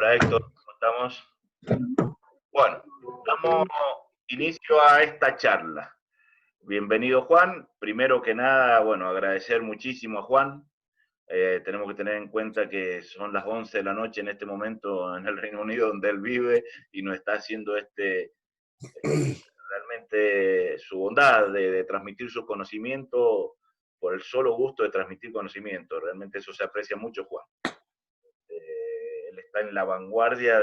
Hola Héctor, ¿cómo estamos? Bueno, damos inicio a esta charla. Bienvenido Juan. Primero que nada, bueno, agradecer muchísimo a Juan. Tenemos que tener en cuenta que son las 11 de la noche en este momento en el Reino Unido donde él vive y nos está haciendo realmente su bondad de transmitir su conocimiento por el solo gusto de transmitir conocimiento. Realmente eso se aprecia mucho, Juan. Él está en la vanguardia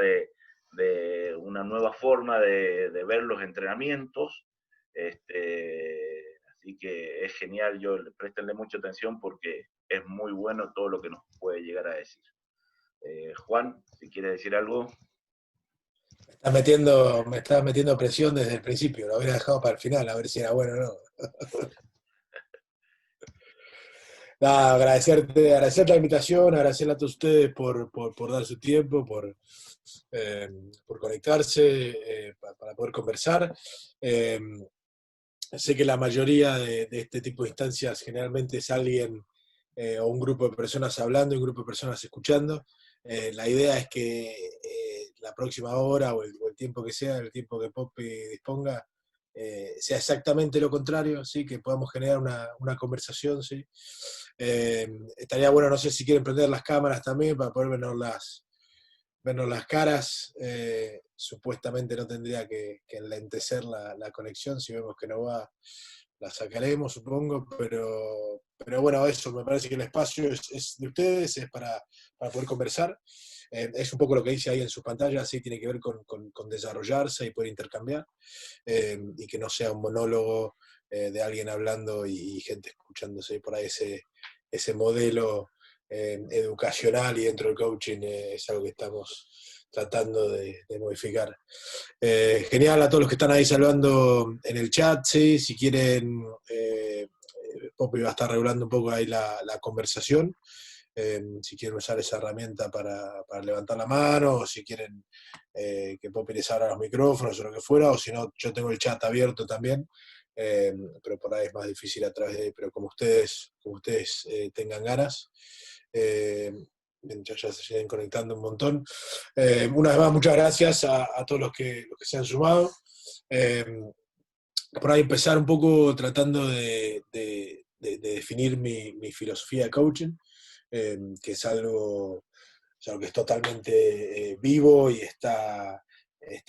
una nueva forma de ver los entrenamientos. Así que es genial, préstenle mucha atención porque es muy bueno todo lo que nos puede llegar a decir. Juan, si quieres decir algo. Me estaba metiendo presión desde el principio, lo habría dejado para el final, a ver si era bueno o no. Nada, agradecer la invitación, agradecerle a todos ustedes por dar su tiempo, por conectarse, para poder conversar. Sé que la mayoría de este tipo de instancias generalmente es alguien o un grupo de personas hablando y un grupo de personas escuchando. La idea es que la próxima hora o el tiempo que sea, el tiempo que Poppy disponga, sea exactamente lo contrario, ¿sí? Que podamos generar una conversación. ¿Sí? Estaría bueno, no sé si quieren prender las cámaras también para poder vernos las caras. Supuestamente no tendría que enlentecer la conexión, si vemos que no va, la sacaremos, supongo, pero bueno, eso, me parece que el espacio es de ustedes, es para poder conversar. Es un poco lo que dice ahí en su pantalla, sí, tiene que ver con desarrollarse y poder intercambiar, y que no sea un monólogo de alguien hablando y gente escuchándose por ahí ese modelo educacional y dentro del coaching es algo que estamos tratando de modificar. Genial a todos los que están ahí saludando en el chat, ¿sí? Si quieren, Poppy va a estar regulando un poco ahí la conversación. Si quieren usar esa herramienta para levantar la mano, o si quieren que Poppy les abra los micrófonos o lo que fuera, o si no, yo tengo el chat abierto también, pero por ahí es más difícil a través de ahí, pero como ustedes tengan ganas. Ya se siguen conectando un montón. Una vez más, muchas gracias a todos los que se han sumado. Por ahí empezar un poco tratando de definir mi filosofía de coaching, que es algo que es totalmente vivo y está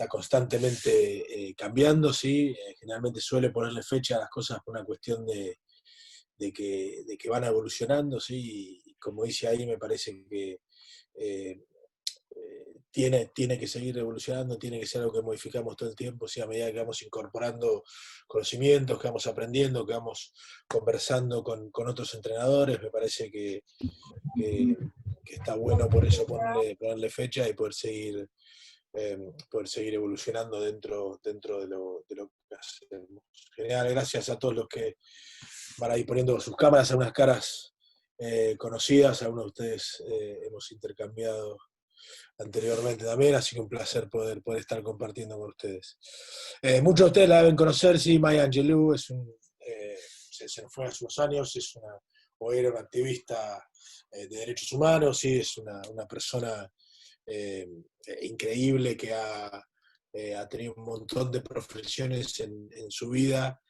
constantemente cambiando, ¿sí? Generalmente suele ponerle fecha a las cosas por una cuestión de que van evolucionando, ¿sí? Y como dice ahí, me parece que eh, tiene que seguir evolucionando, tiene que ser algo que modificamos todo el tiempo, ¿sí? A medida que vamos incorporando conocimientos, que vamos aprendiendo, que vamos conversando con otros entrenadores, me parece que está bueno por eso ponerle fecha y poder seguir evolucionando dentro de lo que hacemos. Genial, gracias a todos los que van a ir poniendo sus cámaras, a unas caras conocidas, algunos de ustedes hemos intercambiado anteriormente también, así que un placer poder estar compartiendo con ustedes. Muchos de ustedes la deben conocer, sí, Maya Angelou, se nos fue hace unos años, o era una activista de derechos humanos, sí, es una persona increíble que ha tenido un montón de profesiones en su vida.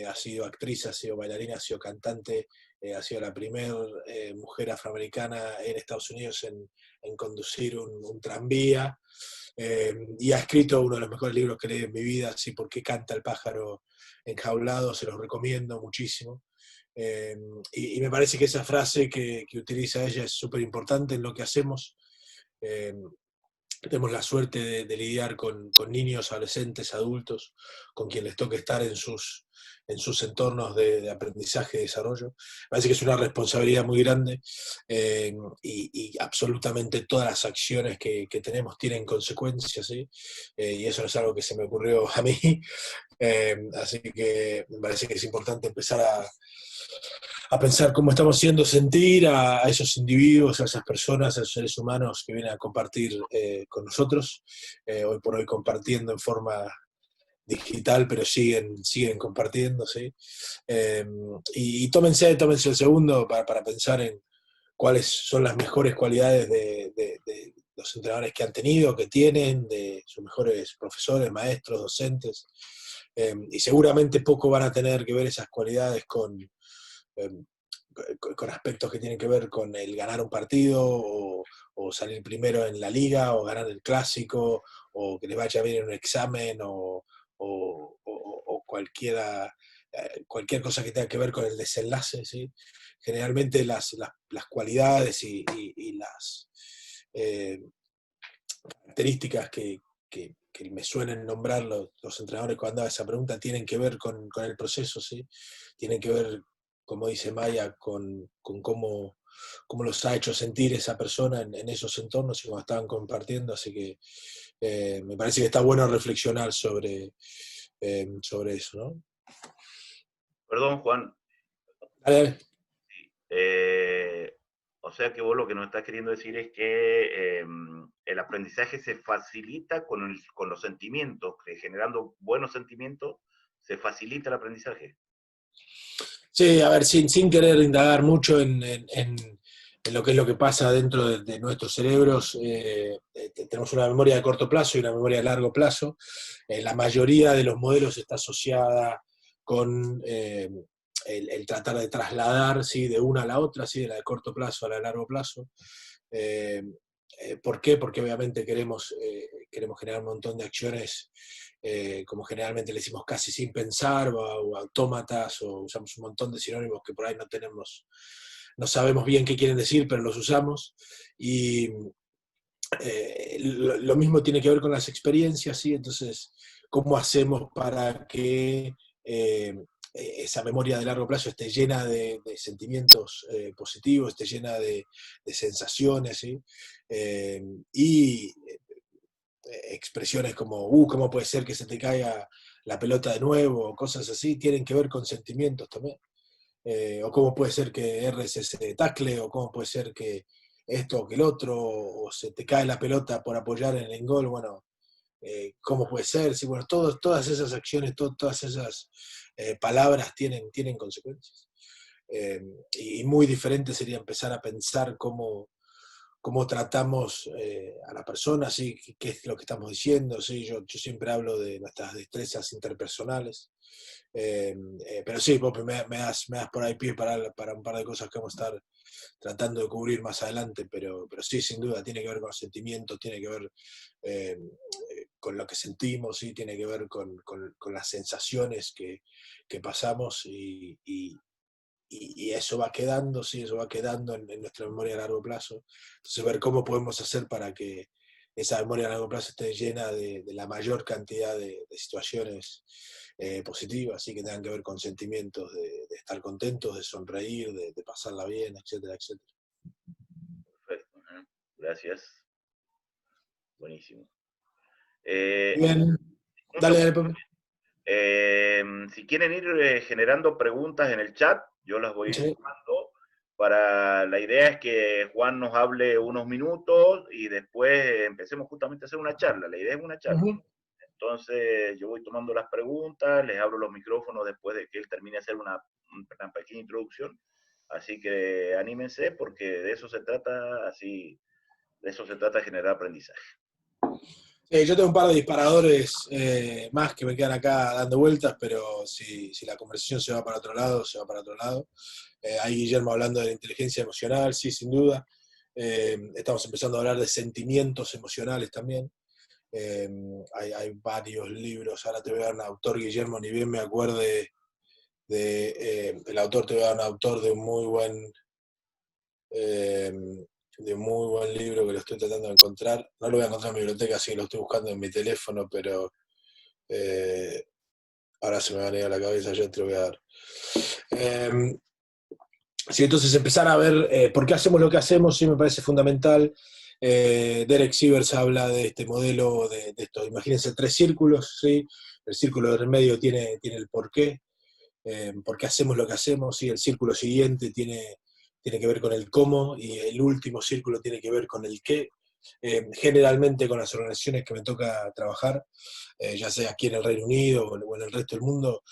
Ha sido actriz, ha sido bailarina, ha sido cantante, ha sido la primera mujer afroamericana en Estados Unidos en conducir un tranvía, y ha escrito uno de los mejores libros que leí en mi vida, así, ¿Por qué canta el pájaro enjaulado? Se los recomiendo muchísimo. Y me parece que esa frase que utiliza ella es súper importante en lo que hacemos. Eh, Tenemos la suerte de lidiar con niños, adolescentes, adultos, con quien les toca estar en sus entornos de aprendizaje y desarrollo. Me parece que es una responsabilidad muy grande, y absolutamente todas las acciones que tenemos tienen consecuencias, ¿sí? Y eso no es algo que se me ocurrió a mí. Así que me parece que es importante empezar a pensar cómo estamos haciendo sentir a esos individuos, a esas personas, a esos seres humanos que vienen a compartir con nosotros, hoy por hoy compartiendo en forma digital, pero siguen compartiendo, ¿sí? Y tómense el segundo para pensar en cuáles son las mejores cualidades los entrenadores que han tenido, que tienen, de sus mejores profesores, maestros, docentes, y seguramente poco van a tener que ver esas cualidades eh, con aspectos que tienen que ver con el ganar un partido o salir primero en la liga o ganar el clásico o que les vaya bien en un examen o cualquier cosa que tenga que ver con el desenlace, ¿sí? Generalmente las cualidades y las características que me suelen nombrar los entrenadores cuando hago esa pregunta tienen que ver con el proceso, ¿sí? Tienen que ver, como dice Maya, con cómo los ha hecho sentir esa persona en esos entornos y cómo estaban compartiendo, así que me parece que está bueno reflexionar sobre eso, ¿no? Perdón, Juan. Dale, dale. Eh, o sea que vos lo que nos estás queriendo decir es que el aprendizaje se facilita con los sentimientos, que generando buenos sentimientos se facilita el aprendizaje. Sí, a ver, sin querer indagar mucho en lo que es lo que pasa dentro de nuestros cerebros, tenemos una memoria de corto plazo y una memoria de largo plazo. La mayoría de los modelos está asociada con el tratar de trasladar, ¿sí? De una a la otra, ¿sí? De la de corto plazo a la de largo plazo. Eh, ¿Por qué? Porque obviamente queremos generar un montón de acciones, como generalmente le decimos casi sin pensar, o autómatas, o usamos un montón de sinónimos que por ahí no sabemos bien qué quieren decir, pero los usamos. Y lo mismo tiene que ver con las experiencias, ¿sí? Entonces, ¿cómo hacemos para que esa memoria de largo plazo esté llena de sentimientos positivos, esté llena de sensaciones, ¿sí? Y expresiones como, ¿cómo puede ser que se te caiga la pelota de nuevo? O cosas así, tienen que ver con sentimientos también. O cómo puede ser que erres ese tackle, o cómo puede ser que esto o que el otro, o se te cae la pelota por apoyar en el gol, bueno, cómo puede ser, sí, bueno, todas esas acciones, todas esas palabras tienen consecuencias. Y muy diferente sería empezar a pensar cómo tratamos a la persona, ¿sí? ¿Qué es lo que estamos diciendo? ¿Sí? Yo siempre hablo de nuestras destrezas interpersonales, pero sí, vos me das por ahí pie para un par de cosas que vamos a estar tratando de cubrir más adelante, pero sí, sin duda, tiene que ver con los sentimientos, tiene que ver con lo que sentimos, ¿sí? Tiene que ver con las sensaciones que pasamos y eso va quedando, sí, eso va quedando en nuestra memoria a largo plazo. Entonces, ver cómo podemos hacer para que esa memoria a largo plazo esté llena de la mayor cantidad de situaciones positivas, ¿sí? Que tengan que ver con sentimientos de estar contentos, de sonreír, de pasarla bien, etcétera, etcétera. Perfecto. Gracias. Buenísimo. Bien, Un dale, segundo. dale, Pepe. Si quieren ir generando preguntas en el chat, yo las voy a ir Sí. tomando. La idea es que Juan nos hable unos minutos y después empecemos justamente a hacer una charla. La idea es una charla. Uh-huh. Entonces yo voy tomando las preguntas, les abro los micrófonos después de que él termine de hacer una pequeña introducción. Así que anímense porque de eso se trata, de eso se trata de generar aprendizaje. Yo tengo un par de disparadores más que me quedan acá dando vueltas, pero si la conversación se va para otro lado, se va para otro lado. Hay Guillermo hablando de la inteligencia emocional, sí, sin duda. Estamos empezando a hablar de sentimientos emocionales también. Hay varios libros, ahora te voy a dar un autor, Guillermo, ni bien me acuerde el autor, te voy a dar un autor de un muy buen... de muy buen libro que lo estoy tratando de encontrar. No lo voy a encontrar en mi biblioteca, así que lo estoy buscando en mi teléfono, pero ahora se me va a negar la cabeza, yo te lo voy a dar. Sí, entonces empezar a ver por qué hacemos lo que hacemos, sí me parece fundamental. Derek Sivers habla de este modelo, de esto. Imagínense 3 círculos, ¿sí? El círculo del medio tiene el por qué hacemos lo que hacemos, ¿sí? El círculo siguiente tiene que ver con el cómo, y el último círculo tiene que ver con el qué. Generalmente con las organizaciones que me toca trabajar, ya sea aquí en el Reino Unido o en el resto del mundo,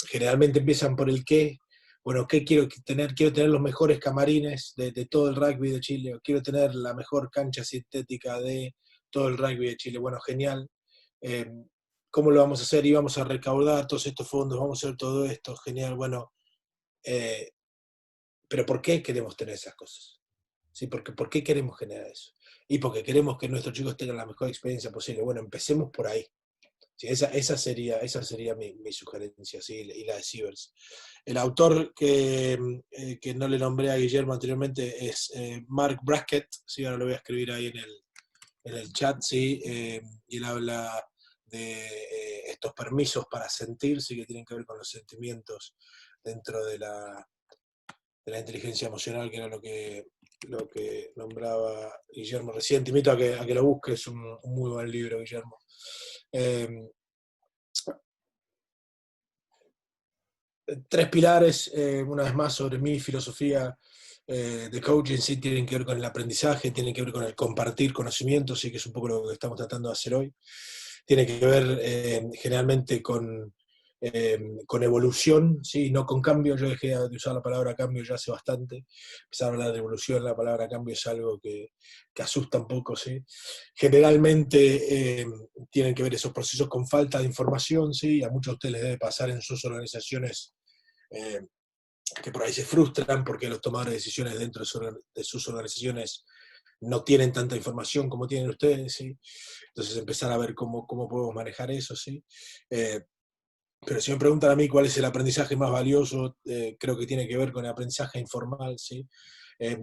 generalmente empiezan por el qué, bueno, ¿qué quiero tener? Quiero tener los mejores camarines de todo el rugby de Chile, o quiero tener la mejor cancha sintética de todo el rugby de Chile. Bueno, genial. Eh, ¿Cómo lo vamos a hacer? Y vamos a recaudar todos estos fondos, vamos a hacer todo esto, genial. Bueno, eh, pero ¿por qué queremos tener esas cosas? ¿Sí? ¿Por qué queremos generar eso? Y porque queremos que nuestros chicos tengan la mejor experiencia posible. Bueno, empecemos por ahí. Sí, esa sería mi sugerencia, ¿sí? Y la de Sievers. El autor que no le nombré a Guillermo anteriormente es Mark Brackett, ¿sí? Ahora lo voy a escribir ahí en el chat, ¿sí? Y él habla de estos permisos para sentir, ¿sí? Que tienen que ver con los sentimientos dentro de la inteligencia emocional, que era lo que nombraba Guillermo recién. Te invito a que lo busques, es un muy buen libro, Guillermo. Tres pilares, una vez más, sobre mi filosofía de coaching, sí, tienen que ver con el aprendizaje, tienen que ver con el compartir conocimientos, sí, que es un poco lo que estamos tratando de hacer hoy. Tiene que ver generalmente con evolución, ¿sí? No con cambio. Yo dejé de usar la palabra cambio ya hace bastante. Empezar a hablar de evolución, la palabra cambio es algo que asusta un poco, ¿sí? Generalmente tienen que ver esos procesos con falta de información, ¿sí? A muchos de ustedes les debe pasar en sus organizaciones eh, que por ahí se frustran porque los tomadores de decisiones dentro de sus organizaciones no tienen tanta información como tienen ustedes, ¿sí? Entonces empezar a ver cómo podemos manejar eso, ¿sí? Pero si me preguntan a mí cuál es el aprendizaje más valioso, creo que tiene que ver con el aprendizaje informal, ¿sí?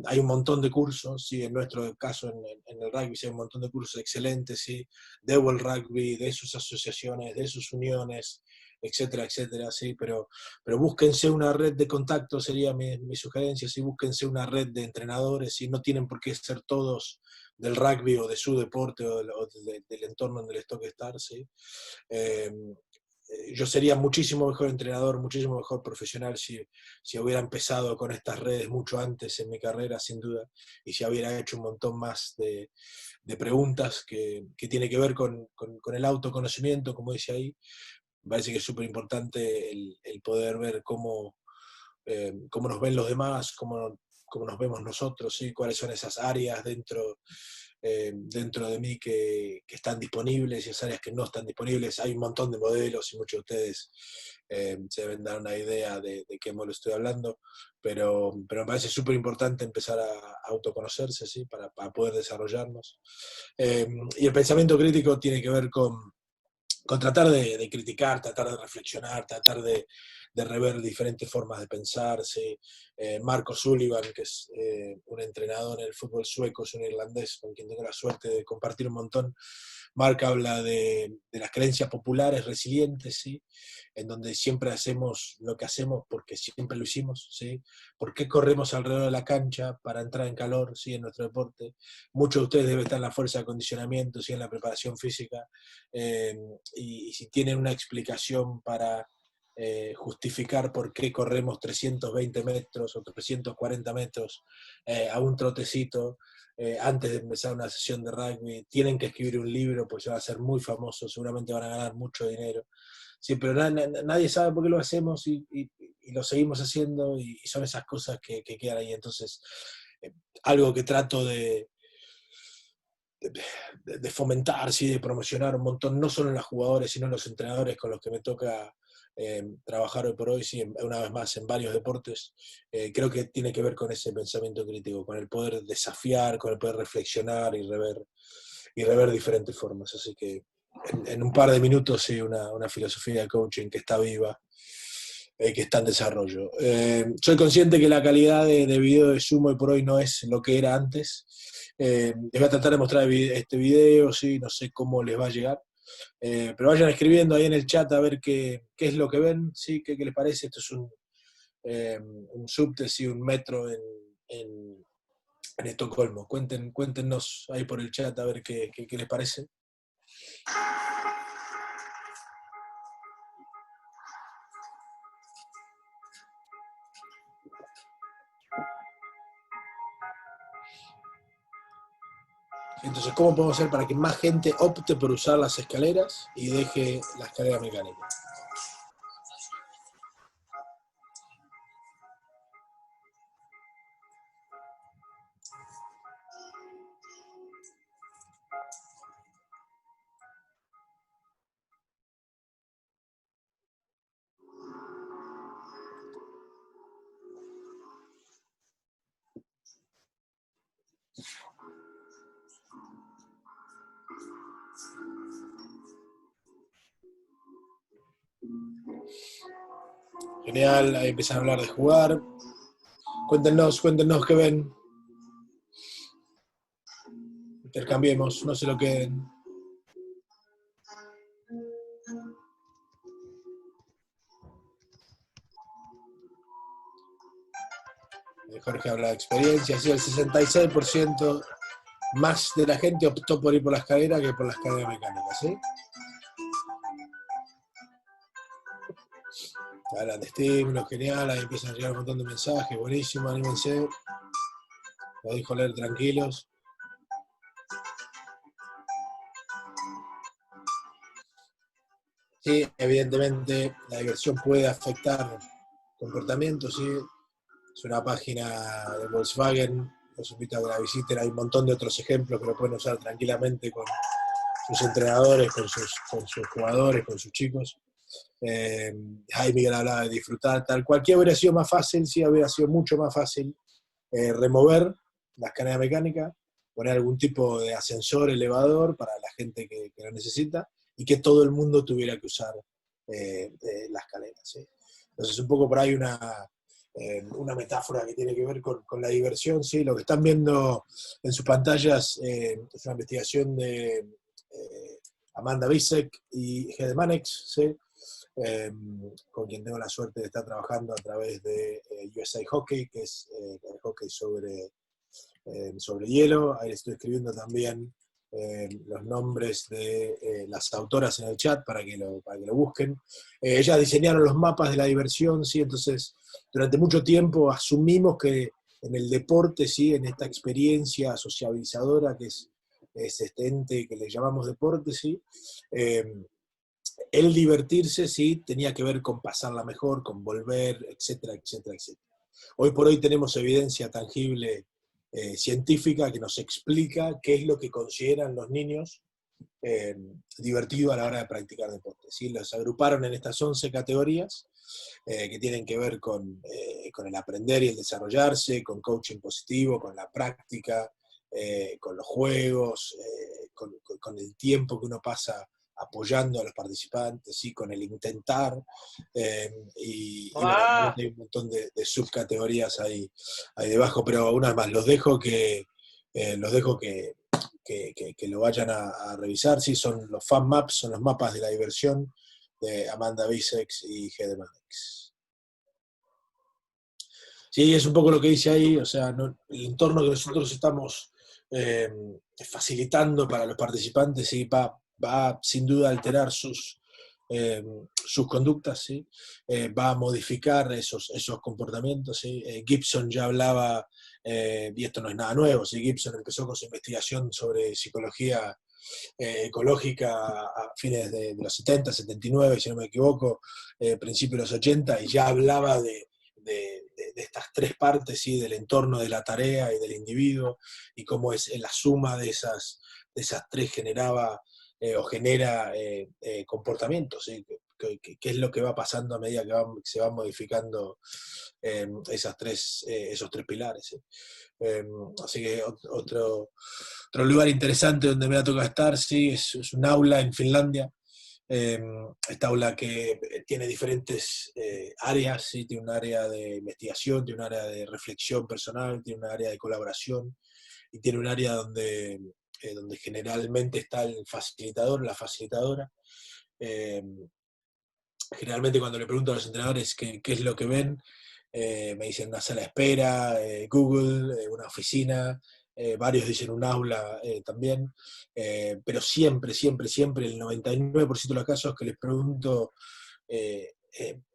Hay un montón de cursos, ¿sí? En nuestro caso, en el rugby, sí, hay un montón de cursos excelentes, ¿sí? De World Rugby, de sus asociaciones, de sus uniones, etcétera, etcétera, ¿sí? Pero búsquense una red de contactos, sería mi sugerencia, ¿sí? Búsquense una red de entrenadores, y no tienen por qué ser todos del rugby o de su deporte del entorno donde les toque estar, ¿sí? Eh, yo sería muchísimo mejor entrenador, muchísimo mejor profesional si hubiera empezado con estas redes mucho antes en mi carrera, sin duda, y si hubiera hecho un montón más de preguntas que tiene que ver con el autoconocimiento, como dice ahí. Me parece que es súper importante el poder ver cómo nos ven los demás, cómo nos vemos nosotros, ¿sí? Cuáles son esas áreas dentro de mí que están disponibles y esas áreas que no están disponibles. Hay un montón de modelos y muchos de ustedes se deben dar una idea de qué modelo estoy hablando, pero me parece súper importante empezar a autoconocerse, ¿sí? Para poder desarrollarnos. Y el pensamiento crítico tiene que ver con tratar de criticar, tratar de reflexionar, tratar de rever diferentes formas de pensar. ¿Sí? Marco Sullivan, que es un entrenador en el fútbol sueco, es un irlandés con quien tengo la suerte de compartir un montón. Marc habla de las creencias populares resilientes, ¿sí? En donde siempre hacemos lo que hacemos porque siempre lo hicimos, ¿sí? ¿Por qué corremos alrededor de la cancha para entrar en calor, ¿sí? En nuestro deporte? Muchos de ustedes deben estar en la fuerza de acondicionamiento, ¿sí? En la preparación física, y si tienen una explicación para justificar por qué corremos 320 metros o 340 metros a un trotecito antes de empezar una sesión de rugby, tienen que escribir un libro, pues se va a ser muy famoso, seguramente van a ganar mucho dinero. Sí, pero nadie sabe por qué lo hacemos y lo seguimos haciendo, y son esas cosas que quedan ahí. Entonces, algo que trato de fomentar, ¿sí? De promocionar un montón, no solo en los jugadores, sino en los entrenadores con los que me toca trabajar hoy por hoy, sí, una vez más en varios deportes. Creo que tiene que ver con ese pensamiento crítico, con el poder desafiar, con el poder reflexionar y rever diferentes formas. Así que en un par de minutos, sí, una filosofía de coaching que está viva, que está en desarrollo. Soy consciente que la calidad de video de Zoom hoy por hoy no es lo que era antes. Les voy a tratar de mostrar este video, ¿sí? No sé cómo les va a llegar. Pero vayan escribiendo ahí en el chat a ver qué es lo que ven, ¿sí? ¿Qué les parece? Esto es un subte, ¿sí? Un metro en Estocolmo. Cuéntenos ahí por el chat a ver qué les parece. Entonces, ¿cómo podemos hacer para que más gente opte por usar las escaleras y deje la escalera mecánica? Genial, ahí empiezan a hablar de jugar. Cuéntenos qué ven. Intercambiemos, no se lo queden. Jorge habla de experiencia, sí, el 66% más de la gente optó por ir por la escalera que por la escalera mecánica, ¿sí? Hablan de estímulos, genial, ahí empiezan a llegar un montón de mensajes, buenísimo, anímense. Lo dejo leer tranquilos. Sí, evidentemente la diversión puede afectar comportamientos, sí. Es una página de Volkswagen, los invito a que la visiten, hay un montón de otros ejemplos que lo pueden usar tranquilamente con sus entrenadores, con sus jugadores, con sus chicos. Ahí Miguel hablaba de disfrutar, tal. Cualquier hubiera sido más fácil, sí, hubiera sido mucho más fácil remover la escalera mecánica, poner algún tipo de ascensor, elevador para la gente que lo necesita y que todo el mundo tuviera que usar la escalera, ¿sí? Entonces, un poco por ahí una metáfora que tiene que ver con la diversión, ¿sí? Lo que están viendo en sus pantallas es una investigación de Amanda Bisek y Hede Manex, ¿sí? Con quien tengo la suerte de estar trabajando a través de USA Hockey, que es el hockey sobre hielo. Ahí les estoy escribiendo también los nombres de las autoras en el chat para que lo busquen. Ellas diseñaron los mapas de la diversión, ¿sí? Entonces, durante mucho tiempo asumimos que en el deporte, ¿sí? En esta experiencia sociabilizadora que es este ente que le llamamos deporte, ¿sí? El divertirse, sí, tenía que ver con pasarla mejor, con volver, etcétera, etcétera, etcétera. Hoy por hoy tenemos evidencia tangible científica que nos explica qué es lo que consideran los niños divertido a la hora de practicar deporte, ¿sí? Los agruparon en estas 11 categorías que tienen que ver con el aprender y el desarrollarse, con coaching positivo, con la práctica, con los juegos, con el tiempo que uno pasa apoyando a los participantes, ¿sí? Con el intentar, y bueno, obviamente hay un montón de subcategorías ahí debajo, pero una vez más, los dejo que lo vayan a revisar, ¿sí? Son los fan maps, son los mapas de la diversión de Amanda Bisex y Hede Manex. Sí, es un poco lo que dice ahí, o sea, el entorno que nosotros estamos facilitando para los participantes, ¿sí? Va sin duda a alterar sus conductas, ¿sí? Va a modificar esos comportamientos, ¿sí? Gibson ya hablaba, y esto no es nada nuevo, ¿sí? Gibson empezó con su investigación sobre psicología ecológica a fines de los 70, 79, si no me equivoco, principios de los 80, y ya hablaba de estas tres partes, ¿sí? Del entorno de la tarea y del individuo, y cómo es la suma de esas tres generaba o genera comportamientos, ¿sí? ¿Qué es lo que va pasando a medida que se van modificando esos tres pilares, ¿sí? Así que otro lugar interesante donde me ha tocado estar, sí, es un aula en Finlandia. Esta aula que tiene diferentes áreas, ¿sí? Tiene un área de investigación, tiene un área de reflexión personal, tiene un área de colaboración y tiene un área donde generalmente está el facilitador, la facilitadora. Generalmente cuando le pregunto a los entrenadores qué es lo que ven, me dicen una sala de espera, Google, una oficina, varios dicen un aula también, pero siempre, siempre, siempre, el 99% de los casos que les pregunto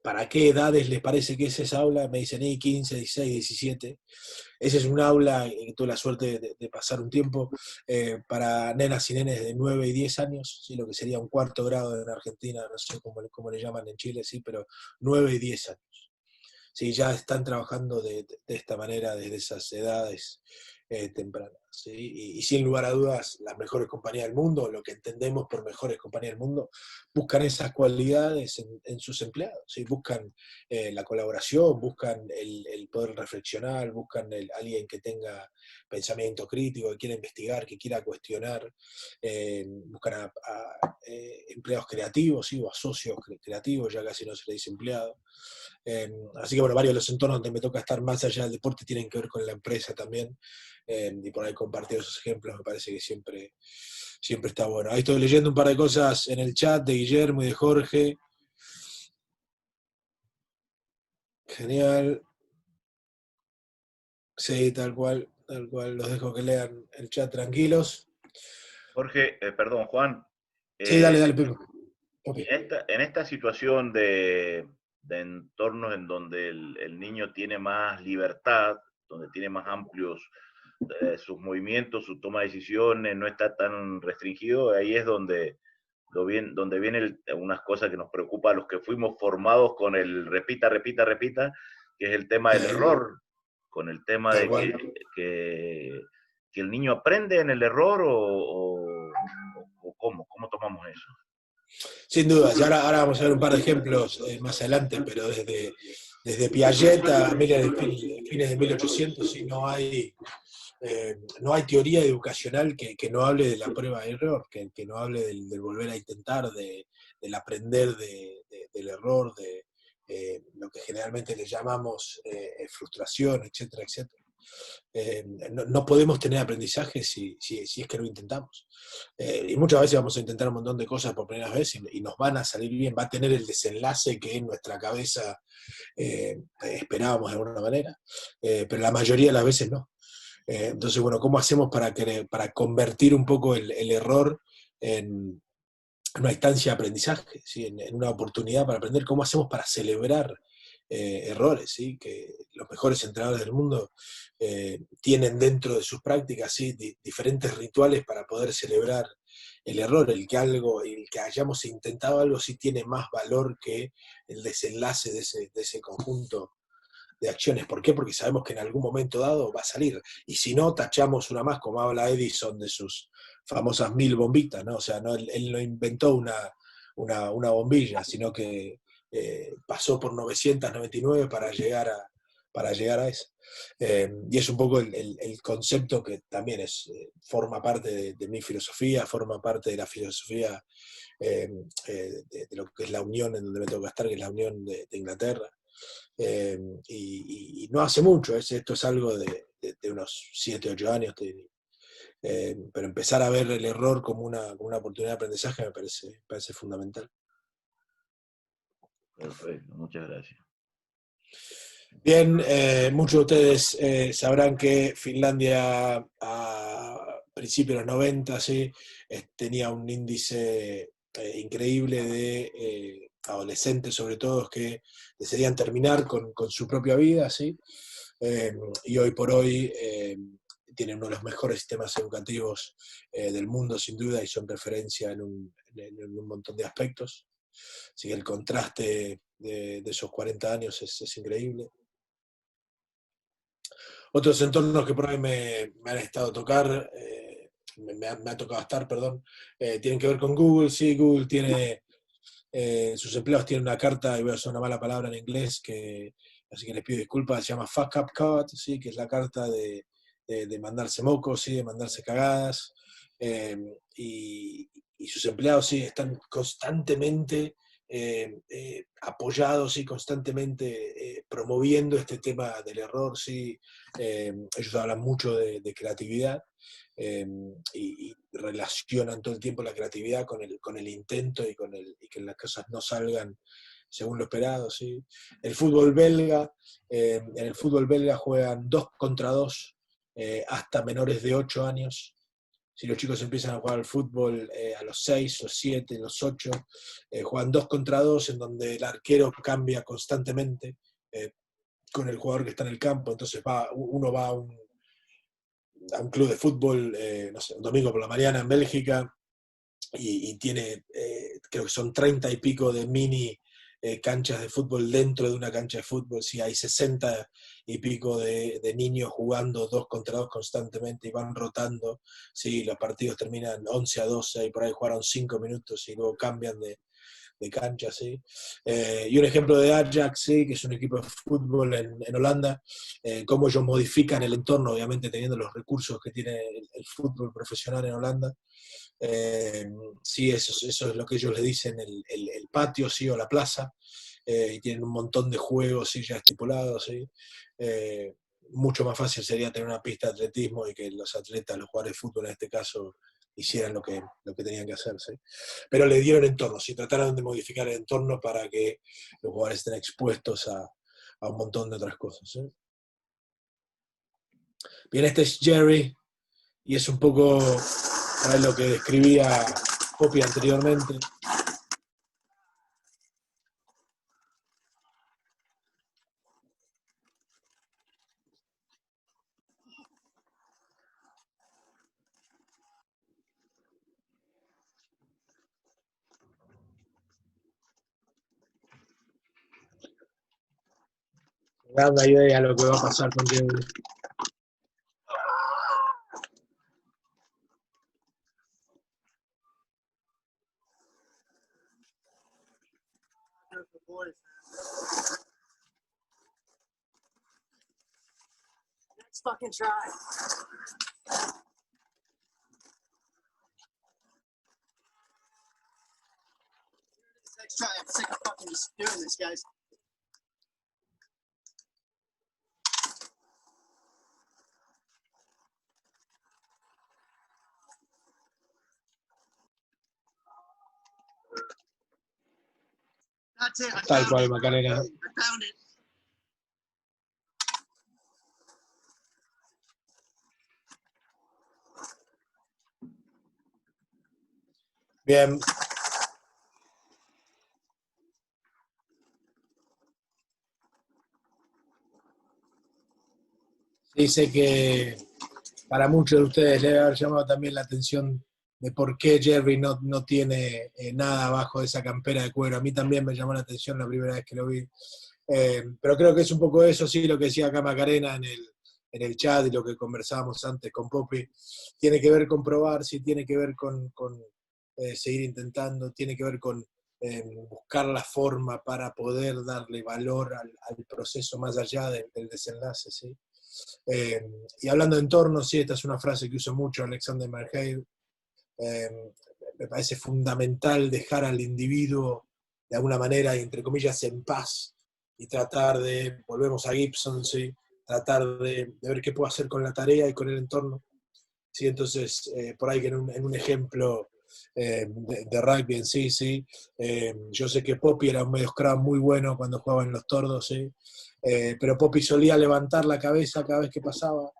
para qué edades les parece que es esa aula, me dicen 15, 16, 17. Ese es un aula que tuve la suerte de pasar un tiempo para nenas y nenes de 9 y 10 años, ¿sí? Lo que sería un cuarto grado en Argentina, no sé cómo le llaman en Chile, sí, pero 9 y 10 años. Sí, ya están trabajando de esta manera desde esas edades tempranas. ¿sí? Y sin lugar a dudas, las mejores compañías del mundo, lo que entendemos por mejores compañías del mundo, buscan esas cualidades en sus empleados, ¿sí? Buscan la colaboración, buscan el poder reflexionar, buscan alguien que tenga pensamiento crítico, que quiera investigar, que quiera cuestionar, buscan a empleados creativos, ¿sí? O a socios creativos, ya casi no se le dice empleado. Así que bueno, varios de los entornos donde me toca estar más allá del deporte tienen que ver con la empresa también, y por ahí compartir esos ejemplos me parece que siempre está bueno. Ahí estoy leyendo un par de cosas en el chat de Guillermo y de Jorge. Genial. Sí, tal cual, los dejo que lean el chat tranquilos. Jorge, perdón, Juan, Sí, eh, dale, Pepe. Papi. en esta situación de entornos en donde el niño tiene más libertad, donde tiene más amplios sus movimientos, su toma de decisiones, no está tan restringido, ahí es donde vienen unas cosas que nos preocupa a los que fuimos formados con el repita, repita, repita, que es el tema del error, con el tema Tal de cual. que el niño aprende en el error o cómo tomamos eso. Sin duda, y ahora vamos a ver un par de ejemplos más adelante, pero desde Piaget a fines de 1800 sí, no hay teoría educacional que no hable de la prueba de error, que no hable del volver a intentar, del aprender del error, de lo que generalmente le llamamos frustración, etcétera, etcétera. No podemos tener aprendizaje si es que no intentamos. Y muchas veces vamos a intentar un montón de cosas por primera vez y nos van a salir bien, va a tener el desenlace que en nuestra cabeza esperábamos de alguna manera, pero la mayoría de las veces no. Entonces, bueno, ¿cómo hacemos para convertir un poco el error en una instancia de aprendizaje, ¿sí? En una oportunidad para aprender? ¿Cómo hacemos para celebrar errores? ¿Sí? Que los mejores entrenadores del mundo tienen dentro de sus prácticas, ¿sí? Diferentes rituales para poder celebrar el error, el que hayamos intentado algo sí tiene más valor que el desenlace de ese conjunto de acciones. ¿Por qué? Porque sabemos que en algún momento dado va a salir. Y si no, tachamos una más, como habla Edison de sus famosas 1000 bombitas, ¿no? O sea, no, él no inventó una bombilla, sino que pasó por 999 para llegar a eso. Y es un poco el concepto que también forma parte de mi filosofía, forma parte de la filosofía de lo que es la unión en donde me toca estar, que es la unión de Inglaterra. Y no hace mucho, esto es algo de unos 7, 8 años, pero empezar a ver el error como una oportunidad de aprendizaje me parece fundamental. Perfecto, muchas gracias. Bien, muchos de ustedes sabrán que Finlandia a principios de los 90 ¿sí? Tenía un índice increíble de adolescentes, sobre todo, que decidían terminar con su propia vida, ¿sí? Y hoy por hoy tienen uno de los mejores sistemas educativos del mundo, sin duda, y son referencia en un montón de aspectos. Así que el contraste de esos 40 años es increíble. Otros entornos que por ahí me han estado a tocar, me ha tocado estar, perdón, tienen que ver con Google. Sí, Google tiene, sus empleados tienen una carta, y voy a usar una mala palabra en inglés, así que les pido disculpas, se llama Fuck Up Card, ¿sí? Que es la carta de mandarse mocos, ¿sí? De mandarse cagadas, eh, y sus empleados sí están constantemente apoyados y constantemente promoviendo este tema del error, ¿sí? Ellos hablan mucho de creatividad y relacionan todo el tiempo la creatividad con el intento y que las cosas no salgan según lo esperado, ¿sí? El fútbol belga, en el fútbol belga juegan 2 contra 2 hasta menores de 8 años. Si los chicos empiezan a jugar al fútbol a los 6, los 7, los 8, juegan 2 contra 2 en donde el arquero cambia constantemente con el jugador que está en el campo. Entonces uno va a un club de fútbol, no sé, un domingo por la mañana en Bélgica y tiene, creo que son 30 y pico de mini canchas de fútbol dentro de una cancha de fútbol, si hay 60 y pico de niños jugando 2 contra 2 constantemente y van rotando, si los partidos terminan 11-12 y por ahí jugaron 5 minutos y luego cambian de cancha, ¿sí? Y un ejemplo de Ajax, ¿sí? Que es un equipo de fútbol en Holanda, cómo ellos modifican el entorno, obviamente teniendo los recursos que tiene el fútbol profesional en Holanda. Sí, eso es lo que ellos le dicen el patio, sí, o la plaza, y tienen un montón de juegos, sí, ya estipulados, sí. Mucho más fácil sería tener una pista de atletismo y que los atletas, los jugadores de fútbol en este caso, hicieran lo que tenían que hacer, ¿sí? Pero le dieron entorno, sí, trataron de modificar el entorno para que los jugadores estén expuestos a un montón de otras cosas, ¿sí? Bien, este es Jerry, y es un poco lo que describía Poppy anteriormente. Me da una idea de lo que va a pasar con Jerry. Let's fucking try. Next try. I'm sick of fucking doing this, guys. That's it. Tal cual, Macarena. I found it. Bien. Dice que para muchos de ustedes le debe haber llamado también la atención de por qué Jerry no tiene nada abajo de esa campera de cuero. A mí también me llamó la atención la primera vez que lo vi. Pero creo que es un poco eso, sí, lo que decía acá Macarena en el chat y lo que conversábamos antes con Poppy. Tiene que ver con probar, sí, tiene que ver con seguir intentando, tiene que ver con buscar la forma para poder darle valor al proceso más allá del desenlace, ¿sí? Y hablando de entorno, sí, esta es una frase que uso mucho Alexander Margate. Me parece fundamental dejar al individuo de alguna manera, entre comillas, en paz y tratar de, volvemos a Gibson, ¿sí? Tratar de ver qué puedo hacer con la tarea y con el entorno. ¿Sí? Entonces, por ahí que en un ejemplo de rugby en sí, ¿sí? Yo sé que Poppy era un medio scrum muy bueno cuando jugaba en los Tordos, ¿sí? Pero Poppy solía levantar la cabeza cada vez que pasaba,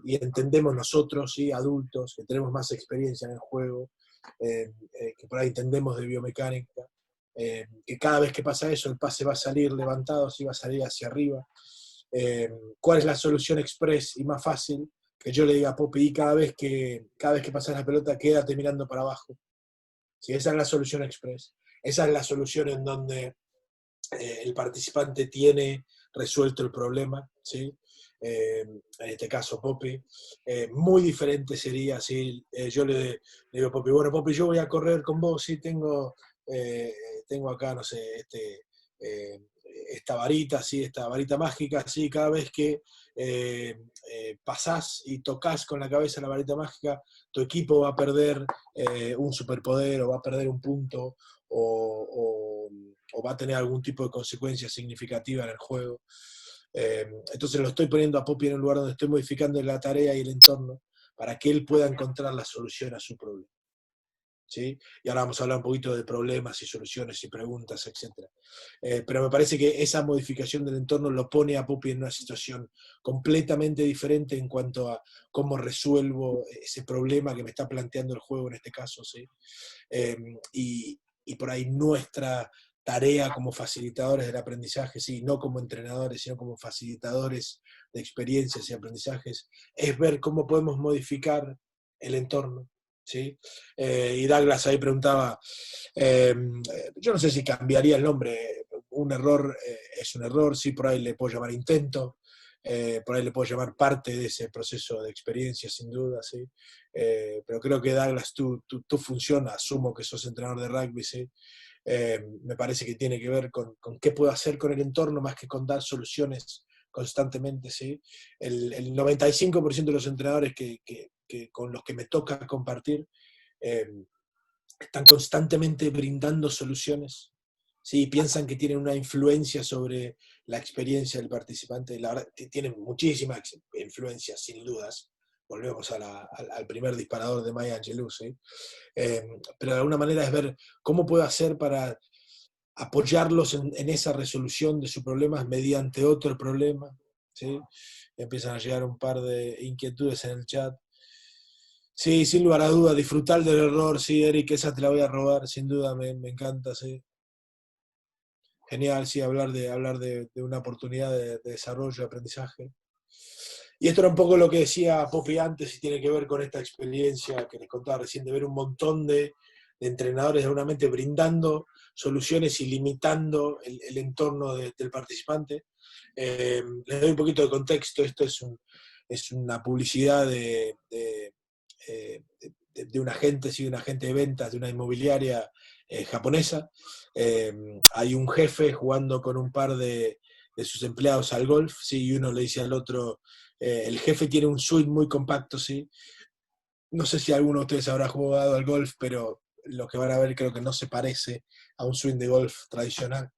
y entendemos nosotros, ¿sí? Adultos, que tenemos más experiencia en el juego, que por ahí entendemos de biomecánica, que cada vez que pasa eso, el pase va a salir levantado, ¿sí? Va a salir hacia arriba. ¿Cuál es la solución express y más fácil? Que yo le diga a Poppy, y cada vez que pasas la pelota, quédate mirando para abajo. ¿Sí? Esa es la solución express. Esa es la solución en donde el participante tiene resuelto el problema, ¿sí? En este caso Poppy. Muy diferente sería si yo le digo a Poppy, bueno, Poppy, yo voy a correr con vos, sí, tengo acá, no sé, esta varita, ¿sí? Esta varita mágica, ¿sí? Cada vez que pasás y tocas con la cabeza la varita mágica, tu equipo va a perder un superpoder o va a perder un punto o va a tener algún tipo de consecuencia significativa en el juego. Entonces lo estoy poniendo a Poppy en un lugar donde estoy modificando la tarea y el entorno para que él pueda encontrar la solución a su problema. ¿Sí? Y ahora vamos a hablar un poquito de problemas y soluciones y preguntas, etc. Pero me parece que esa modificación del entorno lo pone a Poppy en una situación completamente diferente en cuanto a cómo resuelvo ese problema que me está planteando el juego en este caso, ¿sí? Y por ahí nuestra tarea como facilitadores del aprendizaje, sí, no como entrenadores, sino como facilitadores de experiencias y aprendizajes, es ver cómo podemos modificar el entorno, ¿sí? Y Douglas ahí preguntaba, yo no sé si cambiaría el nombre, un error es un error, sí, por ahí le puedo llamar intento, por ahí le puedo llamar parte de ese proceso de experiencia, sin duda, ¿sí? Pero creo que Douglas, tu función, asumo que sos entrenador de rugby, ¿sí? Me parece que tiene que ver con qué puedo hacer con el entorno más que con dar soluciones constantemente, ¿sí? El 95% de los entrenadores con los que me toca compartir eh, están constantemente brindando soluciones, ¿sí? Piensan que tienen una influencia sobre la experiencia del participante. La verdad, tienen muchísima influencia, sin dudas. Volvemos al primer disparador de Maya Angelou, ¿sí? Pero de alguna manera es ver cómo puedo hacer para apoyarlos en esa resolución de sus problemas mediante otro problema, ¿sí? Empiezan a llegar un par de inquietudes en el chat. Sí, sin lugar a duda, disfrutar del error, sí, Eric, esa te la voy a robar, sin duda, me encanta, sí. Genial, sí, hablar de una oportunidad de desarrollo, de aprendizaje. Y esto era un poco lo que decía Poppy antes y tiene que ver con esta experiencia que les contaba recién, de ver un montón de entrenadores de una mente brindando soluciones y limitando el entorno del participante. Les doy un poquito de contexto, esto es una publicidad de un agente, sí, un agente de ventas de una inmobiliaria japonesa. Hay un jefe jugando con un par de sus empleados al golf, sí, y uno le dice al otro, el jefe tiene un swing muy compacto, sí. No sé si alguno de ustedes habrá jugado al golf, pero lo que van a ver creo que no se parece a un swing de golf tradicional.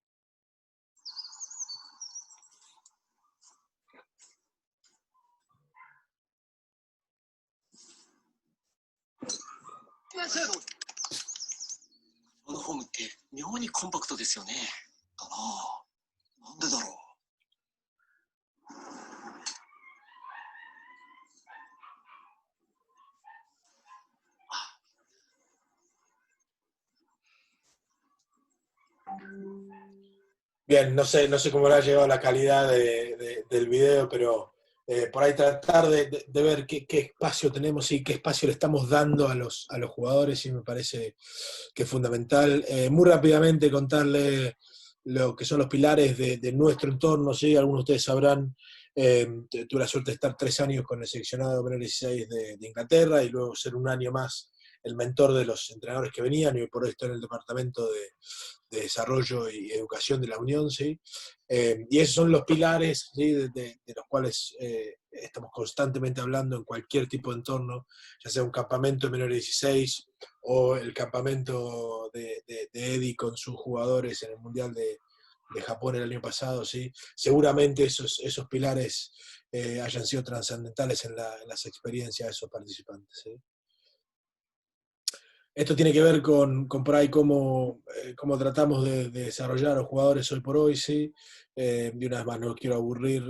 Bien, no sé cómo le ha llegado la calidad del video, pero por ahí tratar de ver qué espacio tenemos y qué espacio le estamos dando a los jugadores, y me parece que es fundamental. Muy rápidamente contarle lo que son los pilares de nuestro entorno, ¿sí? Algunos de ustedes sabrán, tuve la suerte de estar 3 años con el seleccionado menor 16 de Inglaterra y luego ser un año más el mentor de los entrenadores que venían, y por hoy estoy en el departamento de desarrollo y educación de la Unión, ¿sí? Y esos son los pilares, ¿sí? de los cuales estamos constantemente hablando en cualquier tipo de entorno, ya sea un campamento de menores 16 o el campamento de Eddie con sus jugadores en el Mundial de Japón el año pasado, ¿sí? Seguramente esos pilares hayan sido trascendentales en las experiencias de esos participantes, ¿sí? Esto tiene que ver con por ahí cómo tratamos de desarrollar a los jugadores hoy por hoy, ¿sí? De una vez más, no quiero aburrir,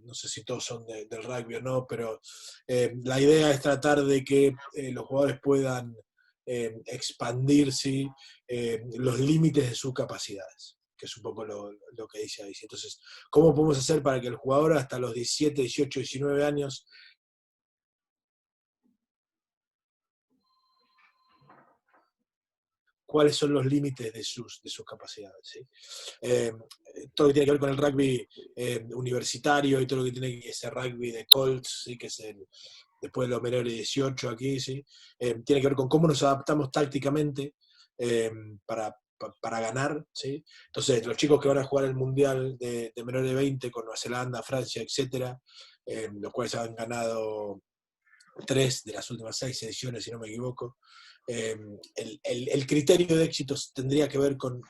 no sé si todos son del rugby o no, pero la idea es tratar de que los jugadores puedan expandir, ¿sí? Los límites de sus capacidades, que es un poco lo que dice ahí. Entonces, ¿cómo podemos hacer para que el jugador hasta los 17, 18, 19 años cuáles son los límites de sus capacidades, ¿sí? Todo lo que tiene que ver con el rugby universitario y todo lo que tiene que ser rugby de Colts, ¿sí? Que es después de los menores de 18 aquí, ¿sí? Tiene que ver con cómo nos adaptamos tácticamente para ganar, ¿sí? Entonces, los chicos que van a jugar el Mundial de menores de 20 con Nueva Zelanda, Francia, etcétera, los cuales han ganado 3 de las últimas 6 ediciones, si no me equivoco. El criterio de éxito tendría que ver con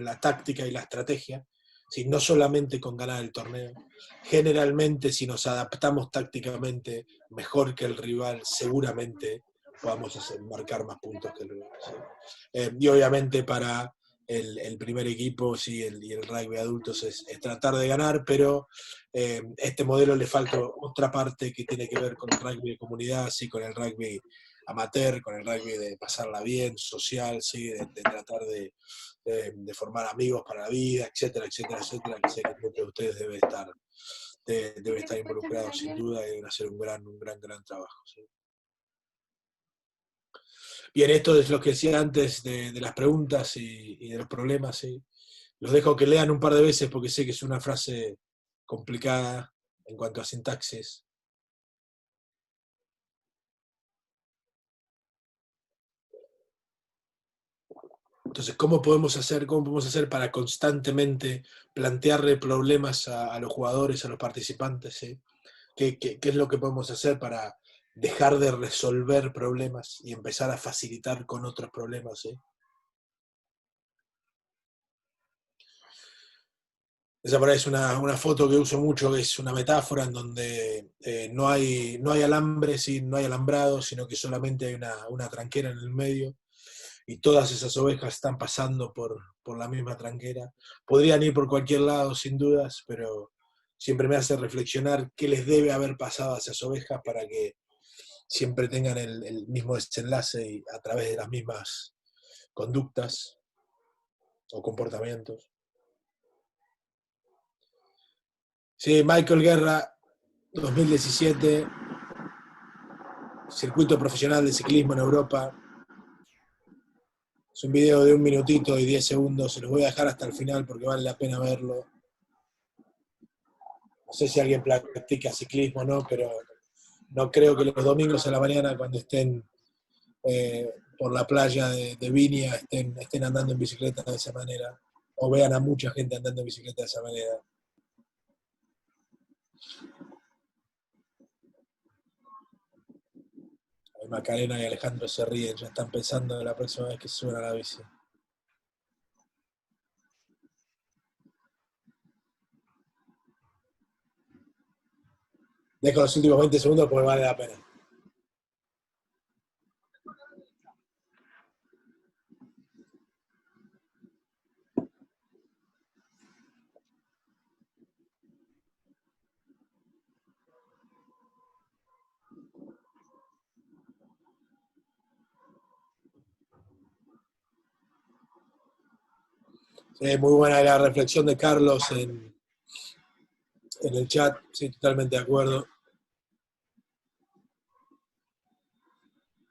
la táctica y la estrategia, ¿sí? No solamente con ganar el torneo. Generalmente, si nos adaptamos tácticamente mejor que el rival, seguramente podamos marcar más puntos que el rival, ¿sí? Y obviamente para el primer equipo, sí, y el rugby adultos es tratar de ganar, pero este modelo le falta otra parte que tiene que ver con el rugby de comunidad, sí, con el rugby amateur, con el rugby de pasarla bien, social, sí, de tratar de formar amigos para la vida, etcétera, etcétera, etcétera, que sé que muchos de ustedes deben estar involucrados sin duda y deben hacer un gran trabajo, ¿sí? Bien, esto es lo que decía antes de las preguntas y de los problemas. ¿Sí? Los dejo que lean un par de veces porque sé que es una frase complicada en cuanto a sintaxis. Entonces, ¿cómo podemos hacer para constantemente plantearle problemas a los jugadores, a los participantes? ¿Sí? ¿Qué es lo que podemos hacer para dejar de resolver problemas y empezar a facilitar con otros problemas? ¿Sí? Esa por ahí es una foto que uso mucho, que es una metáfora en donde no hay alambre, ¿sí? No hay alambrado, sino que solamente hay una tranquera en el medio y todas esas ovejas están pasando por la misma tranquera. Podrían ir por cualquier lado, sin dudas, pero siempre me hace reflexionar qué les debe haber pasado a esas ovejas para que siempre tengan el mismo desenlace y a través de las mismas conductas o comportamientos. Sí, Michael Guerra, 2017, circuito profesional de ciclismo en Europa. Es un video de 1 minutito y 10 segundos, se los voy a dejar hasta el final porque vale la pena verlo. No sé si alguien practica ciclismo o no, pero no creo que los domingos a la mañana cuando estén por la playa de Viña estén andando en bicicleta de esa manera, o vean a mucha gente andando en bicicleta de esa manera. Macarena y Alejandro se ríen, ya están pensando en la próxima vez que se suban a la bici. Dejo los últimos 20 segundos porque vale la pena. Muy buena la reflexión de Carlos en el chat, sí, totalmente de acuerdo.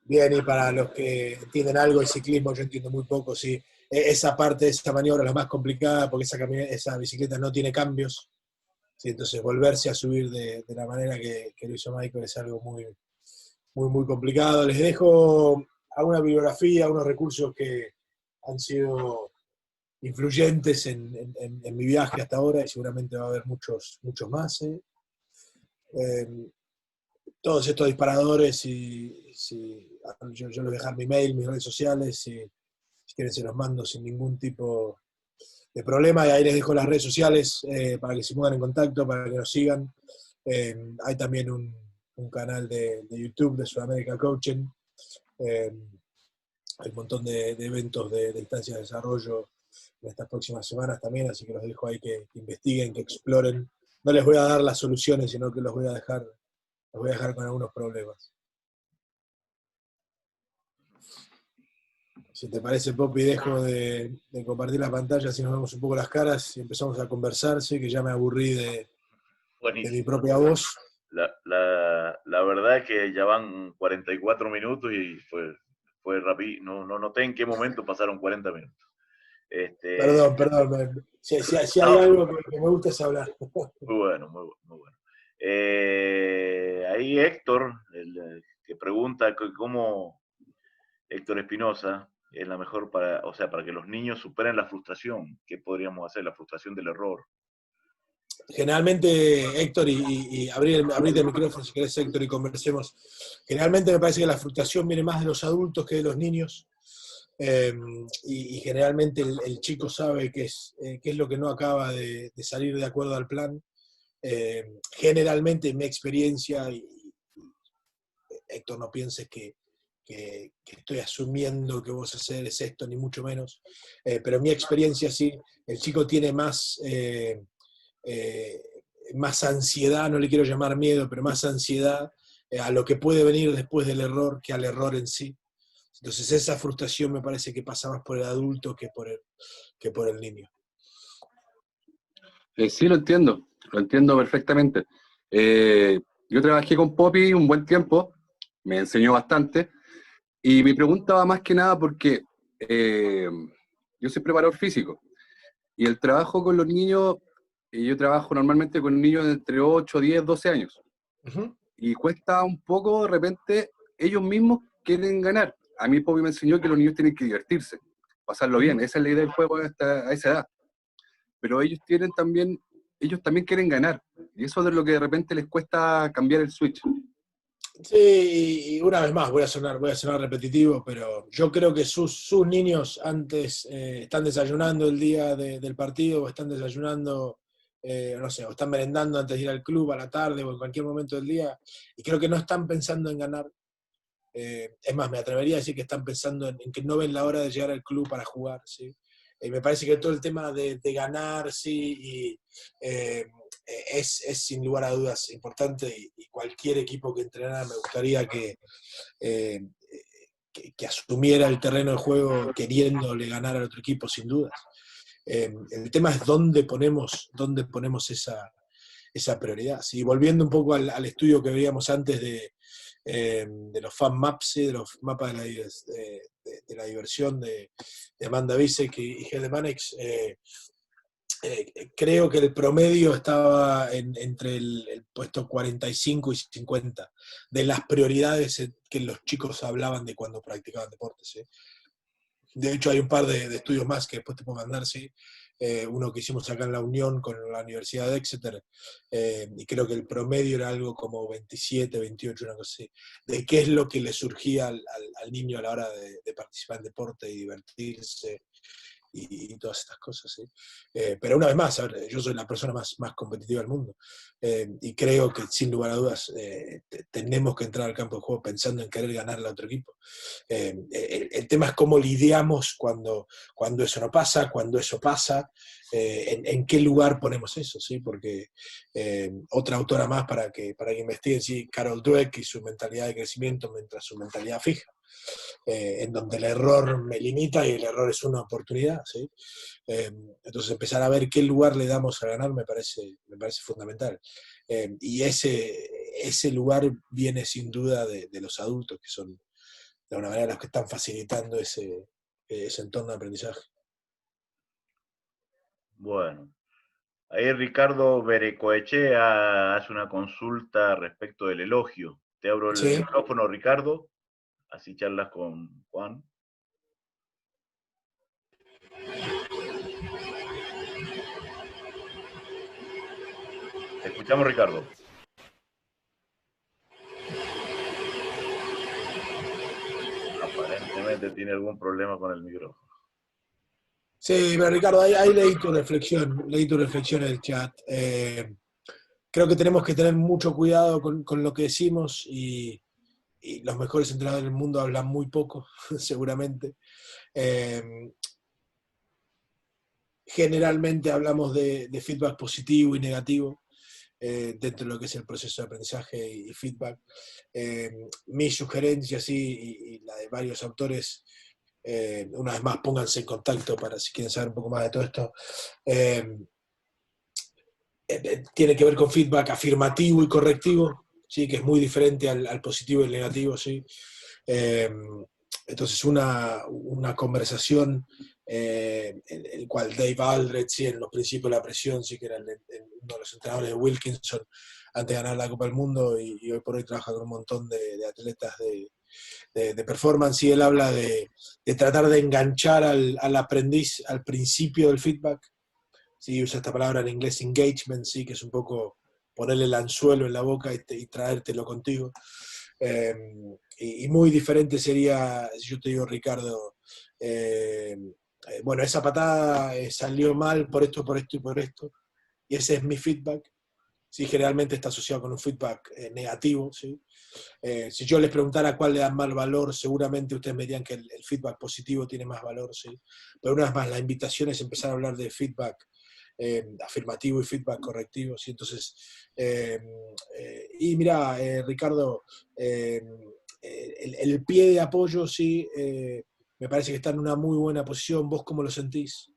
Bien, y para los que entienden algo de ciclismo, yo entiendo muy poco, sí. Esa parte, esa maniobra es la más complicada porque esa bicicleta no tiene cambios. ¿Sí? Entonces, volverse a subir de la manera que lo hizo Michael es algo muy, muy, muy complicado. Les dejo alguna bibliografía, unos recursos que han sido influyentes en mi viaje hasta ahora y seguramente va a haber muchos más. Todos estos disparadores, yo les voy a dejar mi mail, mis redes sociales, si quieren se los mando sin ningún tipo de problema, y ahí les dejo las redes sociales para que se pongan en contacto, para que nos sigan. Hay también un canal de YouTube de Sudamérica Coaching, hay un montón de eventos de instancias de desarrollo en estas próximas semanas también, así que los dejo ahí que investiguen, que exploren. No les voy a dar las soluciones, sino que los voy a dejar con algunos problemas. Si te parece, Poppy, dejo de compartir la pantalla, así nos vemos un poco las caras y empezamos a conversar, sí, que ya me aburrí de mi propia voz. La verdad es que ya van 44 minutos y fue rápido. No noté en qué momento pasaron 40 minutos. Perdón. Si hay algo que me gusta es hablar. Muy bueno. Ahí Héctor, que pregunta cómo Héctor Espinosa es la mejor para que los niños superen la frustración. ¿Qué podríamos hacer? La frustración del error. Generalmente, Héctor, y abrite el micrófono si querés, Héctor, y conversemos. Generalmente me parece que la frustración viene más de los adultos que de los niños. Y generalmente el chico sabe qué es lo que no acaba de salir de acuerdo al plan. Generalmente, en mi experiencia, y Héctor, no pienses que estoy asumiendo que vos haces esto, ni mucho menos, pero en mi experiencia sí, el chico tiene más ansiedad, no le quiero llamar miedo, pero más ansiedad a lo que puede venir después del error que al error en sí. Entonces esa frustración me parece que pasa más por el adulto que por el niño. Sí, lo entiendo perfectamente. Yo trabajé con Poppy un buen tiempo, me enseñó bastante, Y mi pregunta va más que nada porque yo soy preparador físico y el trabajo con los niños, yo trabajo normalmente con niños de entre 8, 10, 12 años. Ujú. Y cuesta un poco, de repente, ellos mismos quieren ganar. A mí Poppy me enseñó que los niños tienen que divertirse, pasarlo bien. Ujú. Esa es la idea del juego a esa edad. Pero ellos también quieren ganar. Y eso es lo que de repente les cuesta cambiar el switch. Sí, y una vez más, voy a sonar repetitivo, pero yo creo que sus niños antes están desayunando el día del partido, o están desayunando, no sé, o están merendando antes de ir al club a la tarde o en cualquier momento del día, y creo que no están pensando en ganar. Es más, me atrevería a decir que están pensando en que no ven la hora de llegar al club para jugar, ¿sí? Me parece que todo el tema de ganar, sí, y, es sin lugar a dudas importante, y cualquier equipo que entrenara me gustaría eh, que asumiera el terreno de juego queriéndole ganar al otro equipo, sin dudas. El tema es dónde ponemos esa prioridad. ¿Sí? Volviendo un poco al estudio que veíamos antes de los fan maps, ¿sí? De los mapas de la diversión de Amanda Bisek y Helde Mannix, creo que el promedio estaba entre el puesto 45 y 50 de las prioridades que los chicos hablaban de cuando practicaban deporte. ¿Sí? De hecho, hay un par de estudios más que después te puedo mandar, ¿sí? Uno que hicimos acá en la Unión con la Universidad de Exeter, y creo que el promedio era algo como 27, 28, una cosa así, de qué es lo que le surgía al niño a la hora de participar en deporte y divertirse, y todas estas cosas. ¿Sí? Pero una vez más, a ver, yo soy la persona más competitiva del mundo, y creo que sin lugar a dudas tenemos que entrar al campo de juego pensando en querer ganarle a otro equipo. El tema es cómo lidiamos cuando eso no pasa, cuando eso pasa, en qué lugar ponemos eso, ¿sí? Porque otra autora más para que investiguen, sí, Carol Dweck y su mentalidad de crecimiento mientras su mentalidad fija, en donde el error me limita y el error es una oportunidad, ¿sí? Entonces empezar a ver qué lugar le damos a ganar me parece fundamental. Y ese lugar viene sin duda de los adultos, que son de alguna manera los que están facilitando ese entorno de aprendizaje. Bueno, ahí Ricardo Berecoechea hace una consulta respecto del elogio. Te abro el Sí. micrófono, Ricardo, así charlas con Juan. Te escuchamos, Ricardo. Aparentemente tiene algún problema con el micrófono. Sí, pero Ricardo, ahí leí tu reflexión en el chat. Creo que tenemos que tener mucho cuidado con lo que decimos, y los mejores entrenadores del mundo hablan muy poco, seguramente. Eh, Generalmente hablamos de feedback positivo y negativo, dentro de lo que es el proceso de aprendizaje y feedback. Mi sugerencia, sí, y la de varios autores, una vez más pónganse en contacto para si quieren saber un poco más de todo esto, tiene que ver con feedback afirmativo y correctivo, ¿sí? Que es muy diferente al positivo y el negativo. ¿Sí? Eh, entonces una conversación, en el cual Dave Aldred, ¿sí? En los principios de la presión, sí, que era uno de los entrenadores de Wilkinson antes de ganar la Copa del Mundo, y hoy por hoy trabaja con un montón de atletas de performance, y él habla de tratar de enganchar al aprendiz al principio del feedback. Sí, usa esta palabra en inglés, engagement, sí, que es un poco ponerle el anzuelo en la boca y traértelo contigo. Eh, y muy diferente sería, si yo te digo, Ricardo, bueno, esa patada salió mal por esto, por esto y por esto, y ese es mi feedback. Sí, generalmente está asociado con un feedback negativo. ¿Sí? Si yo les preguntara cuál le dan más valor, seguramente ustedes me dirían que el feedback positivo tiene más valor. ¿Sí? Pero una vez más, la invitación es empezar a hablar de feedback afirmativo y feedback correctivo. ¿Sí? Entonces, y mira, Ricardo, el pie de apoyo, sí, me parece que está en una muy buena posición. ¿Vos cómo lo sentís?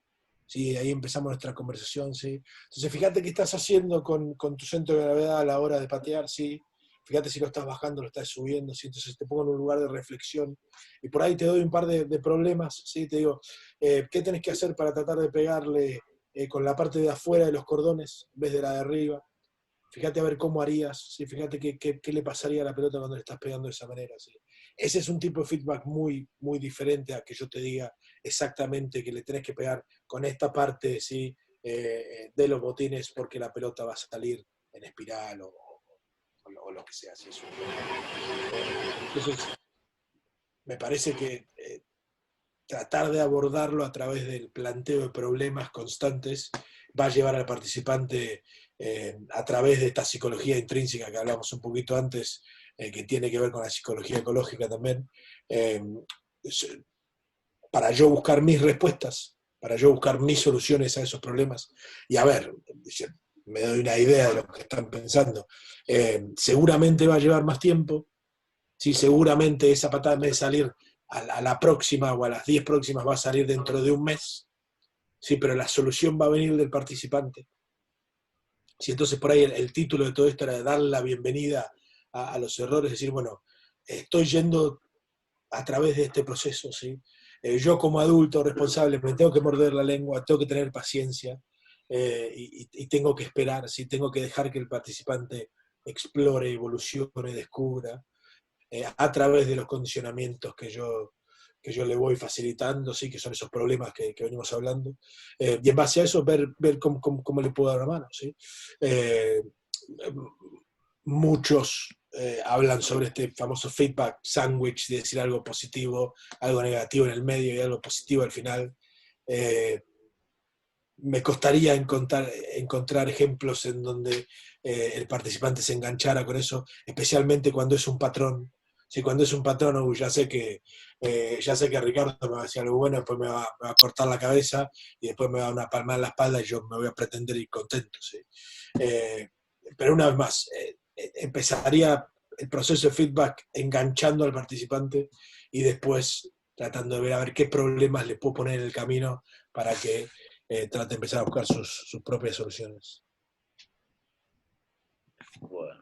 Sí, ahí empezamos nuestra conversación, sí. Entonces, fíjate qué estás haciendo con tu centro de gravedad a la hora de patear, sí. fíjate si lo estás bajando, lo estás subiendo, ¿sí? Entonces te pongo en un lugar de reflexión y por ahí te doy un par de problemas, ¿sí? Te digo, ¿qué tenés que hacer para tratar de pegarle con la parte de afuera de los cordones en vez de la de arriba? Fíjate a ver cómo harías, ¿sí? Fíjate qué le pasaría a la pelota cuando le estás pegando de esa manera, ¿sí? Ese es un tipo de feedback muy, muy diferente a que yo te diga exactamente que le tenés que pegar con esta parte, ¿sí? De los botines porque la pelota va a salir en espiral o lo que sea. ¿Sí? Entonces, me parece que tratar de abordarlo a través del planteo de problemas constantes va a llevar al participante a través de esta psicología intrínseca que hablamos un poquito antes, que tiene que ver con la psicología ecológica también, eh, para yo buscar mis respuestas, para yo buscar mis soluciones a esos problemas. Y a ver, me doy una idea de lo que están pensando. Seguramente va a llevar más tiempo, ¿sí? Seguramente esa patada en vez de salir a la próxima o a las 10 próximas va a salir dentro de un mes, ¿sí? Pero la solución va a venir del participante. ¿Sí? Entonces por ahí el título de todo esto era dar la bienvenida a los errores, decir, bueno, estoy yendo a través de este proceso, ¿sí? Yo como adulto responsable me tengo que morder la lengua, tengo que tener paciencia y tengo que esperar, ¿sí? Tengo que dejar que el participante explore, evolucione, descubra, a través de los condicionamientos que yo le voy facilitando, ¿sí? Que son esos problemas que venimos hablando, y en base a eso ver cómo le puedo dar una mano, ¿sí? Eh, Muchos hablan sobre este famoso feedback sandwich, de decir algo positivo, algo negativo en el medio y algo positivo al final. Eh, Me costaría encontrar ejemplos en donde el participante se enganchara con eso, especialmente cuando es un patrón. Si cuando es un patrón, ya sé que Ricardo me va a decir algo bueno, después me va a cortar la cabeza y después me va a dar una palmada en la espalda y yo me voy a pretender ir contento. ¿Sí? Eh, pero una vez más, empezaría el proceso de feedback enganchando al participante y después tratando de ver a ver qué problemas le puedo poner en el camino para que trate de empezar a buscar sus propias soluciones. Bueno.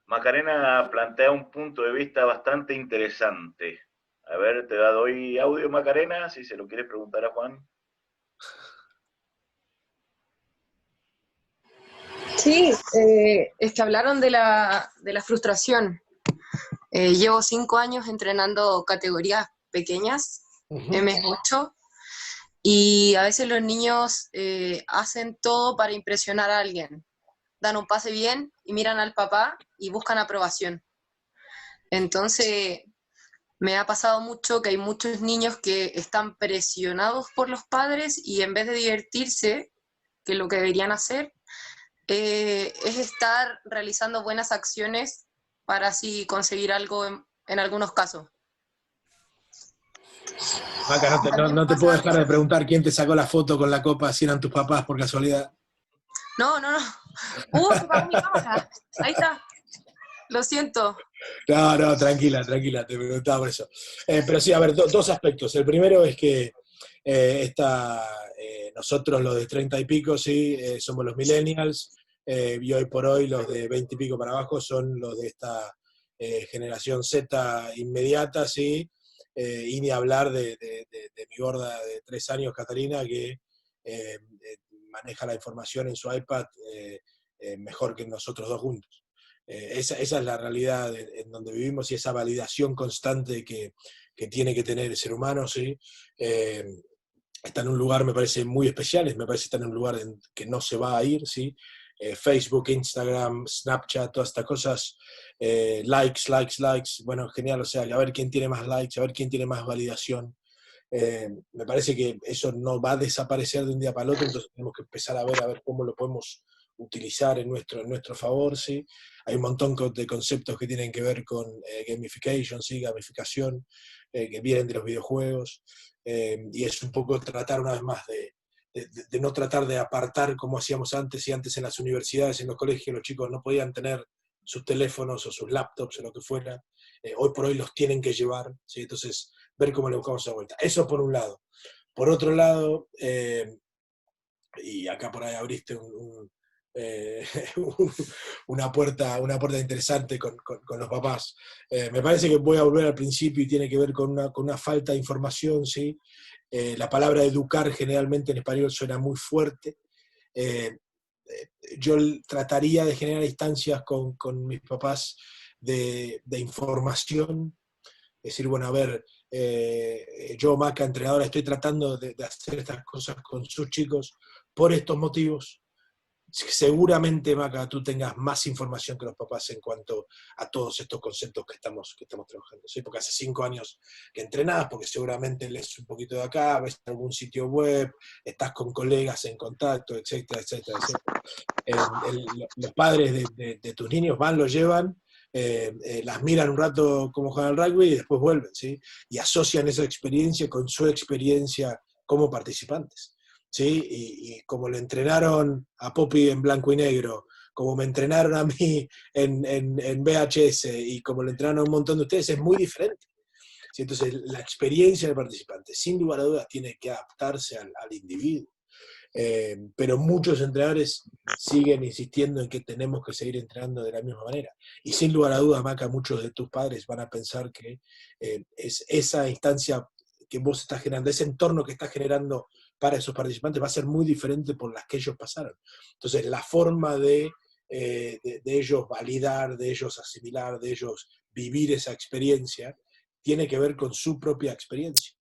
Macarena plantea un punto de vista bastante interesante. A ver, te doy audio, Macarena, si se lo quieres preguntar a Juan. Sí, es que hablaron de la frustración. Llevo 5 años entrenando categorías pequeñas, M8, y a veces los niños hacen todo para impresionar a alguien. Dan un pase bien y miran al papá y buscan aprobación. Entonces, me ha pasado mucho que hay muchos niños que están presionados por los padres y en vez de divertirse, que es lo que deberían hacer, es estar realizando buenas acciones para así conseguir algo en algunos casos. Maca, no te puedo dejar de preguntar quién te sacó la foto con la copa, si eran tus papás por casualidad. No. Se apagó mi cámara. Ahí está. Lo siento. No, tranquila, te preguntaba por eso. Pero sí, a ver, dos aspectos. El primero es que nosotros los de 30 y pico, sí, somos los millennials, y hoy por hoy los de 20 y pico para abajo son los de esta generación Z inmediata, sí, y ni hablar de mi gorda de 3 años, Catalina, que maneja la información en su iPad mejor que nosotros dos juntos. Esa es la realidad en donde vivimos y esa validación constante que tiene que tener el ser humano, ¿sí? Está en un lugar, me parece, muy especial, me parece que está en un lugar que no se va a ir, ¿sí? Facebook, Instagram, Snapchat, todas estas cosas, likes, bueno, genial, o sea, a ver quién tiene más likes, a ver quién tiene más validación. Me parece que eso no va a desaparecer de un día para el otro, entonces tenemos que empezar a ver cómo lo podemos utilizar en nuestro favor, ¿sí? Hay un montón de conceptos que tienen que ver con gamification, ¿sí? Gamificación, que vienen de los videojuegos, y es un poco tratar una vez más de no tratar de apartar como hacíamos antes, y antes en las universidades, en los colegios, los chicos no podían tener sus teléfonos o sus laptops o lo que fuera, hoy por hoy los tienen que llevar, ¿sí? Entonces ver cómo le buscamos la vuelta. Eso por un lado. Por otro lado, y acá por ahí abriste una puerta interesante con los papás. Me parece que voy a volver al principio y tiene que ver con una falta de información, ¿sí? La palabra educar generalmente en español suena muy fuerte. Yo trataría de generar instancias con mis papás de información, decir, bueno, a ver, yo, Maca, entrenadora, estoy tratando de hacer estas cosas con sus chicos por estos motivos. Seguramente, Maca, tú tengas más información que los papás en cuanto a todos estos conceptos que estamos trabajando, ¿sí? Porque hace 5 años que entrenás, porque seguramente lees un poquito de acá, ves algún sitio web, estás con colegas en contacto, etcétera, etcétera, etcétera. Los padres de tus niños van, los llevan, las miran un rato como juegan al rugby y después vuelven, ¿sí? Y asocian esa experiencia con su experiencia como participantes. ¿Sí? Y como le entrenaron a Poppy en blanco y negro, como me entrenaron a mí en VHS y como le entrenaron a un montón de ustedes, es muy diferente. ¿Sí? Entonces, la experiencia del participante, sin lugar a dudas, tiene que adaptarse al individuo. Pero muchos entrenadores siguen insistiendo en que tenemos que seguir entrenando de la misma manera. Y sin lugar a dudas, Maca, muchos de tus padres van a pensar que es esa instancia que vos estás generando, ese entorno que estás generando para esos participantes va a ser muy diferente por las que ellos pasaron. Entonces, la forma de ellos validar, de ellos asimilar, de ellos vivir esa experiencia, tiene que ver con su propia experiencia.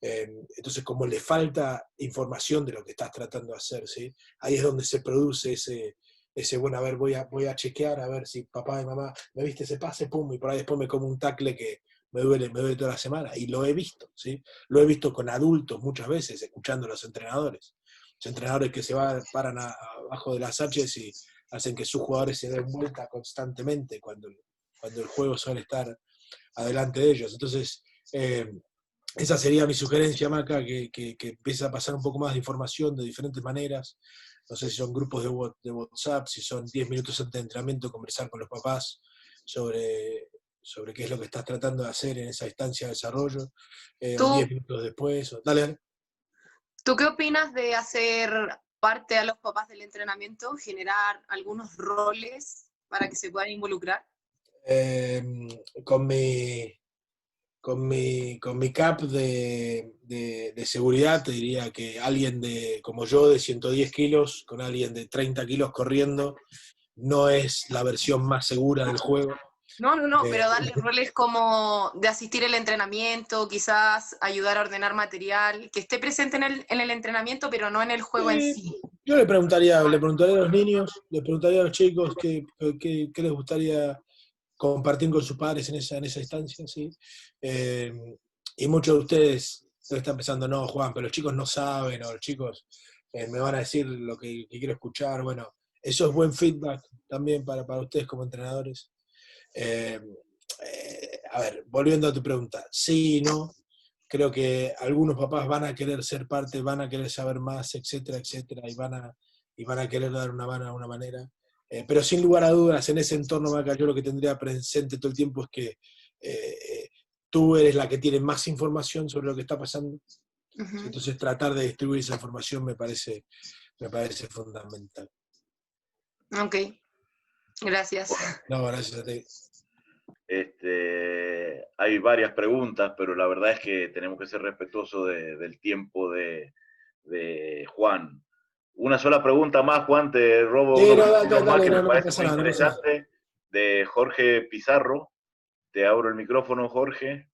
Entonces, como le falta información de lo que estás tratando de hacer, ¿sí? Ahí es donde se produce ese bueno, a ver, voy a chequear, a ver si papá y mamá, me viste ese pase, pum, y por ahí después me como un tackle que me duele toda la semana. Y lo he visto, ¿sí? Lo he visto con adultos muchas veces, escuchando a los entrenadores. Los entrenadores que se paran abajo de las haches y hacen que sus jugadores se den vuelta constantemente cuando el juego suele estar adelante de ellos. Entonces, esa sería mi sugerencia, Maca, que empiece a pasar un poco más de información de diferentes maneras. No sé si son grupos de WhatsApp, si son 10 minutos antes de entrenamiento, conversar con los papás sobre qué es lo que estás tratando de hacer en esa instancia de desarrollo, o 10 ¿Tú, minutos después. Dale, dale. ¿Tú qué opinas de hacer parte a los papás del entrenamiento, generar algunos roles para que se puedan involucrar? Eh, con mi cap de seguridad, te diría que alguien como yo de 110 kilos, con alguien de 30 kilos corriendo, no es la versión más segura del juego. No, Eh, pero darle roles como de asistir al entrenamiento, quizás ayudar a ordenar material, que esté presente en el entrenamiento, pero no en el juego en sí. yo le preguntaría a los niños, le preguntaría a los chicos qué les gustaría compartir con sus padres en esa instancia, ¿sí? Y muchos de ustedes están pensando, no, Juan, pero los chicos no saben, o los chicos me van a decir lo que quiero escuchar. Bueno, eso es buen feedback también para ustedes como entrenadores. Eh, a ver, volviendo a tu pregunta, sí y no. Creo que algunos papás van a querer ser parte, van a querer saber más, etcétera, etcétera, y van a querer dar una mano de una manera. Pero sin lugar a dudas, en ese entorno, Maca, yo lo que tendría presente todo el tiempo es que tú eres la que tiene más información sobre lo que está pasando. Uh-huh. Entonces, tratar de distribuir esa información me parece fundamental. Ok, gracias. No, gracias a ti. Hay varias preguntas, pero la verdad es que tenemos que ser respetuosos del tiempo de Juan. Una sola pregunta más, Juan, te robo Sí, unos no, minutos más que me no parece pasa muy nada, no pasa nada. interesante, de Jorge Pizarro. Te abro el micrófono, Jorge.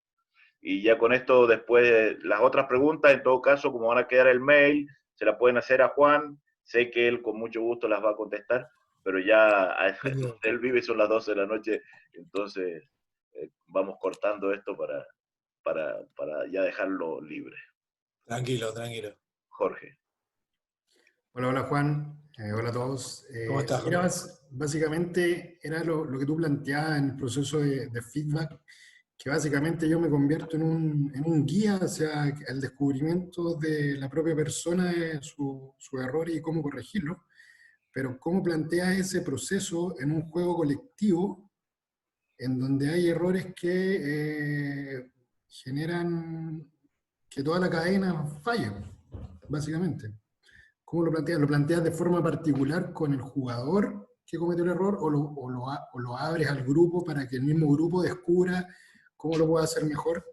Y ya con esto, después, las otras preguntas, en todo caso, como van a quedar el mail, se la pueden hacer a Juan. Sé que él con mucho gusto las va a contestar, pero ya donde él vive son las 12 de la noche, entonces vamos cortando esto para ya dejarlo libre. Tranquilo, tranquilo. Jorge. Hola Juan, hola a todos. ¿Cómo estás, Mira, Jorge? básicamente era lo que tú planteabas en el proceso de feedback, que básicamente yo me convierto en un guía hacia el descubrimiento de la propia persona, de su error y cómo corregirlo, pero cómo planteas ese proceso en un juego colectivo en donde hay errores que generan que toda la cadena falle, básicamente. ¿Cómo lo planteas? ¿Lo planteas de forma particular con el jugador que cometió el error o lo abres al grupo para que el mismo grupo descubra cómo lo puede hacer mejor?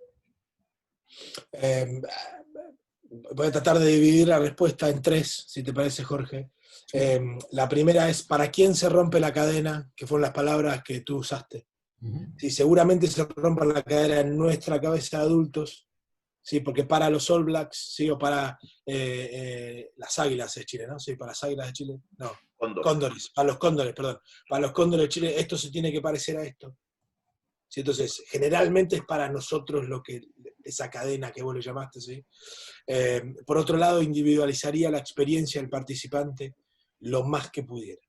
Eh, Voy a tratar de dividir la respuesta en tres, si te parece, Jorge. La primera es, ¿para quién se rompe la cadena? Que fueron las palabras que tú usaste. Sí, seguramente se rompa la cadena en nuestra cabeza de adultos, sí, porque para los All Blacks, sí, o para las Águilas de Chile, ¿no? Sí, para las Águilas de Chile, no. Cóndor. Cóndores, para los Cóndores, perdón. Para los Cóndores de Chile, esto se tiene que parecer a esto. ¿Sí? Entonces, generalmente es para nosotros lo que, esa cadena que vos le llamaste, ¿sí? Por otro lado, individualizaría la experiencia del participante lo más que pudiera.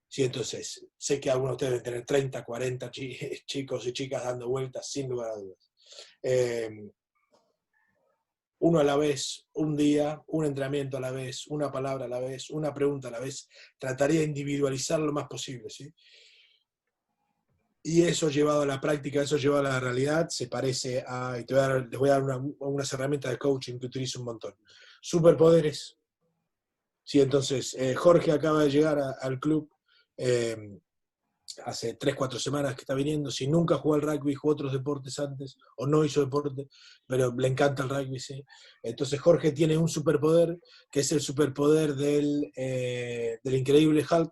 Sí, entonces, sé que algunos de ustedes deben tener 30, 40 chicos y chicas dando vueltas, sin lugar a dudas. Uno a la vez, un día, un entrenamiento a la vez, una palabra a la vez, una pregunta a la vez. Trataría de individualizar lo más posible, ¿sí? Y eso llevado a la práctica, eso llevado a la realidad, se parece a, y les voy a dar unas herramientas de coaching que utilizo un montón. Superpoderes. Sí, entonces, Jorge acaba de llegar al club hace 3, 4 semanas que está viniendo. Si nunca jugó al rugby, jugó otros deportes antes, o no hizo deporte, pero le encanta el rugby, sí. Entonces, Jorge tiene un superpoder, que es el superpoder del increíble Hulk.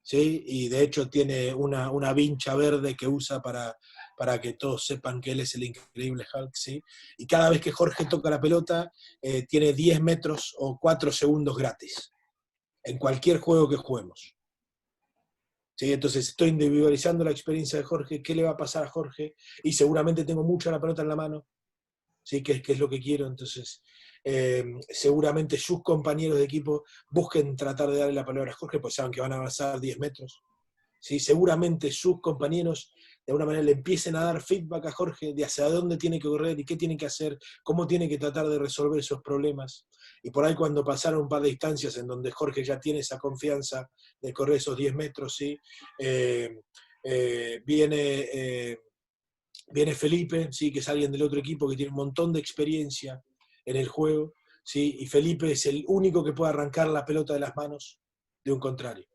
¿Sí? Y de hecho tiene una vincha verde que usa para que todos sepan que él es el increíble Hulk, ¿sí? Y cada vez que Jorge toca la pelota, tiene 10 metros o 4 segundos gratis, en cualquier juego que juguemos. ¿Sí? Entonces estoy individualizando la experiencia de Jorge, qué le va a pasar a Jorge, y seguramente tengo mucha la pelota en la mano, ¿sí? Que es lo que quiero, entonces seguramente sus compañeros de equipo busquen tratar de darle la palabra a Jorge, pues saben que van a avanzar 10 metros, ¿sí? Seguramente sus compañeros de alguna manera le empiecen a dar feedback a Jorge de hacia dónde tiene que correr y qué tiene que hacer, cómo tiene que tratar de resolver esos problemas, y por ahí cuando pasaron un par de instancias en donde Jorge ya tiene esa confianza de correr esos 10 metros, ¿sí? Viene Felipe, ¿sí? Que es alguien del otro equipo que tiene un montón de experiencia en el juego, ¿sí? Y Felipe es el único que puede arrancar la pelota de las manos de un contrario.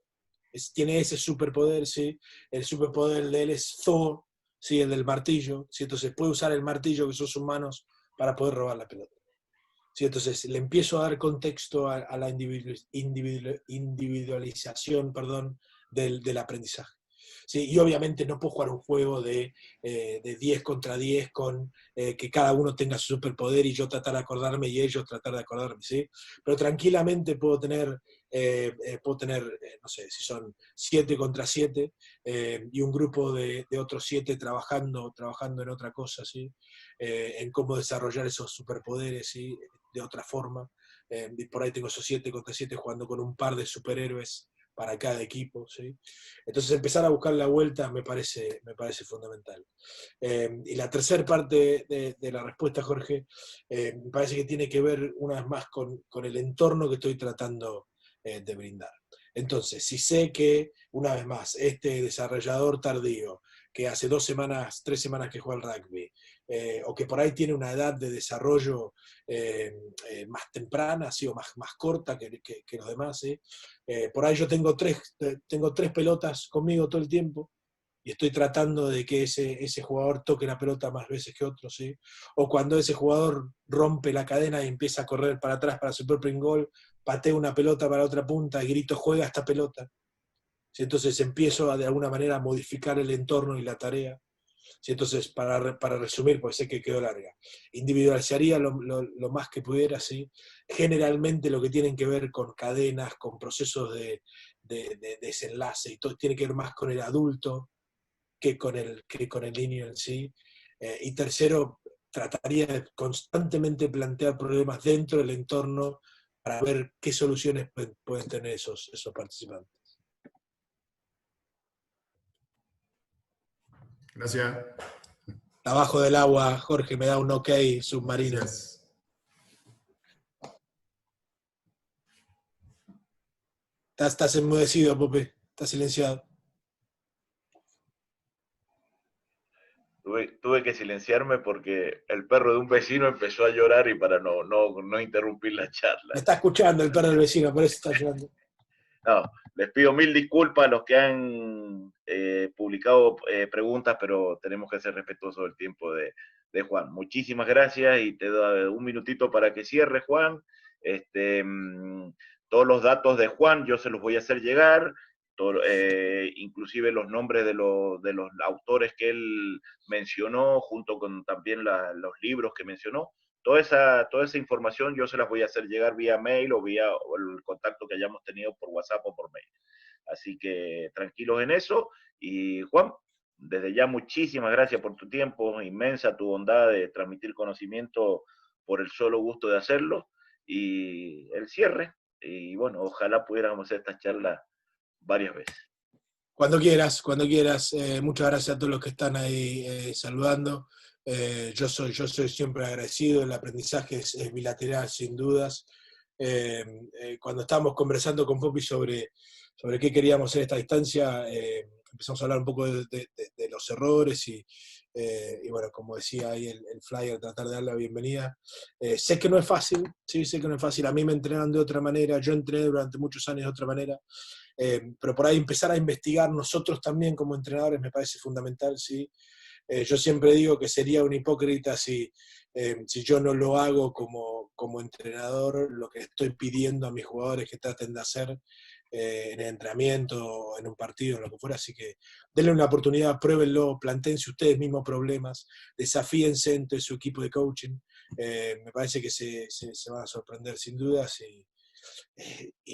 Tiene ese superpoder, ¿sí? El superpoder de él es Thor, ¿sí? El del martillo, ¿sí? Entonces puede usar el martillo que son sus manos para poder robar la pelota. ¿Sí? Entonces le empiezo a dar contexto a la individualización, perdón, del aprendizaje. ¿Sí? Y obviamente no puedo jugar un juego de 10 contra 10 con que cada uno tenga su superpoder y yo tratar de acordarme y ellos tratar de acordarme, ¿sí? Pero tranquilamente puedo tener, no sé, si son 7 contra 7 y un grupo de otros 7 trabajando en otra cosa, ¿sí? En cómo desarrollar esos superpoderes, ¿sí? De otra forma. Y por ahí tengo esos 7 contra 7 jugando con un par de superhéroes para cada equipo, ¿sí? Entonces empezar a buscar la vuelta me parece fundamental. Y la tercera parte de la respuesta, Jorge, me parece que tiene que ver una vez más con el entorno que estoy tratando de brindar. Entonces, si sé que, una vez más, este desarrollador tardío, que hace 2 semanas, 3 semanas que juega al rugby, o que por ahí tiene una edad de desarrollo más temprana, ¿sí? O más corta que los demás, ¿sí? Por ahí yo tengo tres pelotas conmigo todo el tiempo, y estoy tratando de que ese jugador toque la pelota más veces que otro, ¿sí? O cuando ese jugador rompe la cadena y empieza a correr para atrás para su propio gol, pateo una pelota para otra punta y grito, juega esta pelota. ¿Sí? Entonces empiezo de alguna manera a modificar el entorno y la tarea. ¿Sí? Entonces, para resumir, pues sé que quedó larga, individualizaría lo más que pudiera, ¿sí? Generalmente lo que tienen que ver con cadenas, con procesos de desenlace, y todo tiene que ver más con el adulto que con el niño en sí. Y tercero, trataría de constantemente plantear problemas dentro del entorno para ver qué soluciones pueden tener esos participantes. Gracias. Abajo del agua, Jorge me da un ok submarino. Gracias. Estás enmudecido, Pope. Estás silenciado. Tuve que silenciarme porque el perro de un vecino empezó a llorar y para no interrumpir la charla. Me está escuchando el perro del vecino, por eso está llorando. No, les pido mil disculpas a los que han publicado preguntas, pero tenemos que ser respetuosos del tiempo de Juan. Muchísimas gracias y te doy un minutito para que cierre, Juan. Todos los datos de Juan yo se los voy a hacer llegar, inclusive los nombres de los autores que él mencionó, junto con también los libros que mencionó. Toda esa información yo se las voy a hacer llegar vía mail o vía el contacto que hayamos tenido por WhatsApp o por mail. Así que tranquilos en eso. Y Juan, desde ya muchísimas gracias por tu tiempo, inmensa tu bondad de transmitir conocimiento por el solo gusto de hacerlo. Y el cierre. Y bueno, ojalá pudiéramos hacer esta charla varias veces. Cuando quieras, cuando quieras. Muchas gracias a todos los que están ahí saludando. Yo soy siempre agradecido, el aprendizaje es bilateral, sin dudas. Cuando estábamos conversando con Poppy sobre qué queríamos en esta instancia, empezamos a hablar un poco de los errores y bueno, como decía ahí el flyer, tratar de dar la bienvenida. Sé que no es fácil, sí, sé que no es fácil. A mí me entrenan de otra manera, yo entrené durante muchos años de otra manera. Pero por ahí empezar a investigar nosotros también como entrenadores me parece fundamental, ¿sí? Yo siempre digo que sería un hipócrita si yo no lo hago como entrenador, lo que estoy pidiendo a mis jugadores que traten de hacer en el entrenamiento, en un partido, en lo que fuera. Así que denle una oportunidad, pruébenlo, plantéense ustedes mismos problemas, desafíense entre su equipo de coaching. Me parece que se van a sorprender sin dudas y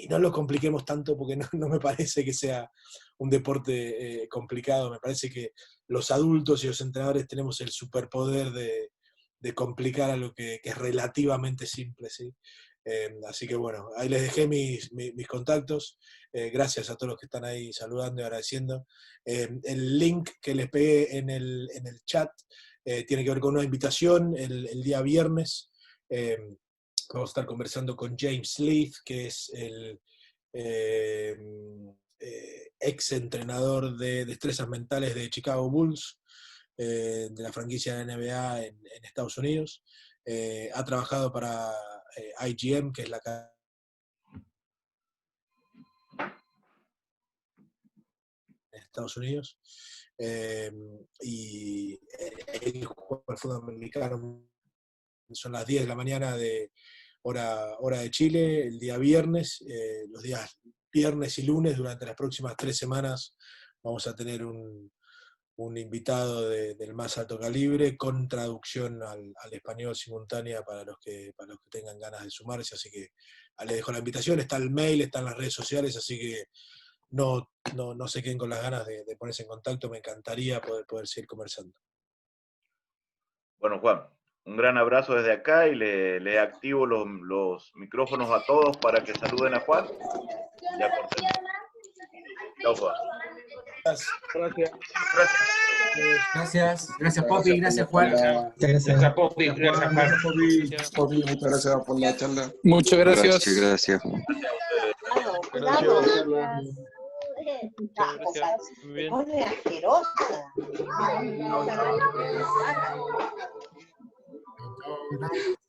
no lo compliquemos tanto porque no me parece que sea un deporte complicado. Me parece que los adultos y los entrenadores tenemos el superpoder de complicar algo que es relativamente simple, ¿sí? Así que bueno, ahí les dejé mis contactos. Gracias a todos los que están ahí saludando y agradeciendo. El link que les pegué en el chat tiene que ver con una invitación el día viernes. Vamos a estar conversando con James Leith, que es el ex entrenador de destrezas mentales de Chicago Bulls, de la franquicia de NBA en Estados Unidos. Ha trabajado para IGM, que es la en Estados Unidos. Y él juega al fútbol americano. Son las 10 de la mañana de hora de Chile, el día viernes. Los días viernes y lunes, durante las próximas 3 semanas, vamos a tener un invitado del más alto calibre, con traducción al español simultánea para los que tengan ganas de sumarse. Así que les dejo la invitación, está el mail, están las redes sociales, así que no se queden con las ganas de ponerse en contacto. Me encantaría poder seguir conversando. Bueno, Juan, un gran abrazo desde acá y le activo los micrófonos a todos para que saluden a Juan. Ya corté. Chao, Juan. Gracias Poppy, gracias Juan. Gracias Poppy, gracias Juan. Poppy, muchas gracias por la charla. Muchas gracias. Gracias. Muy bien. Pone asquerosa. Chao.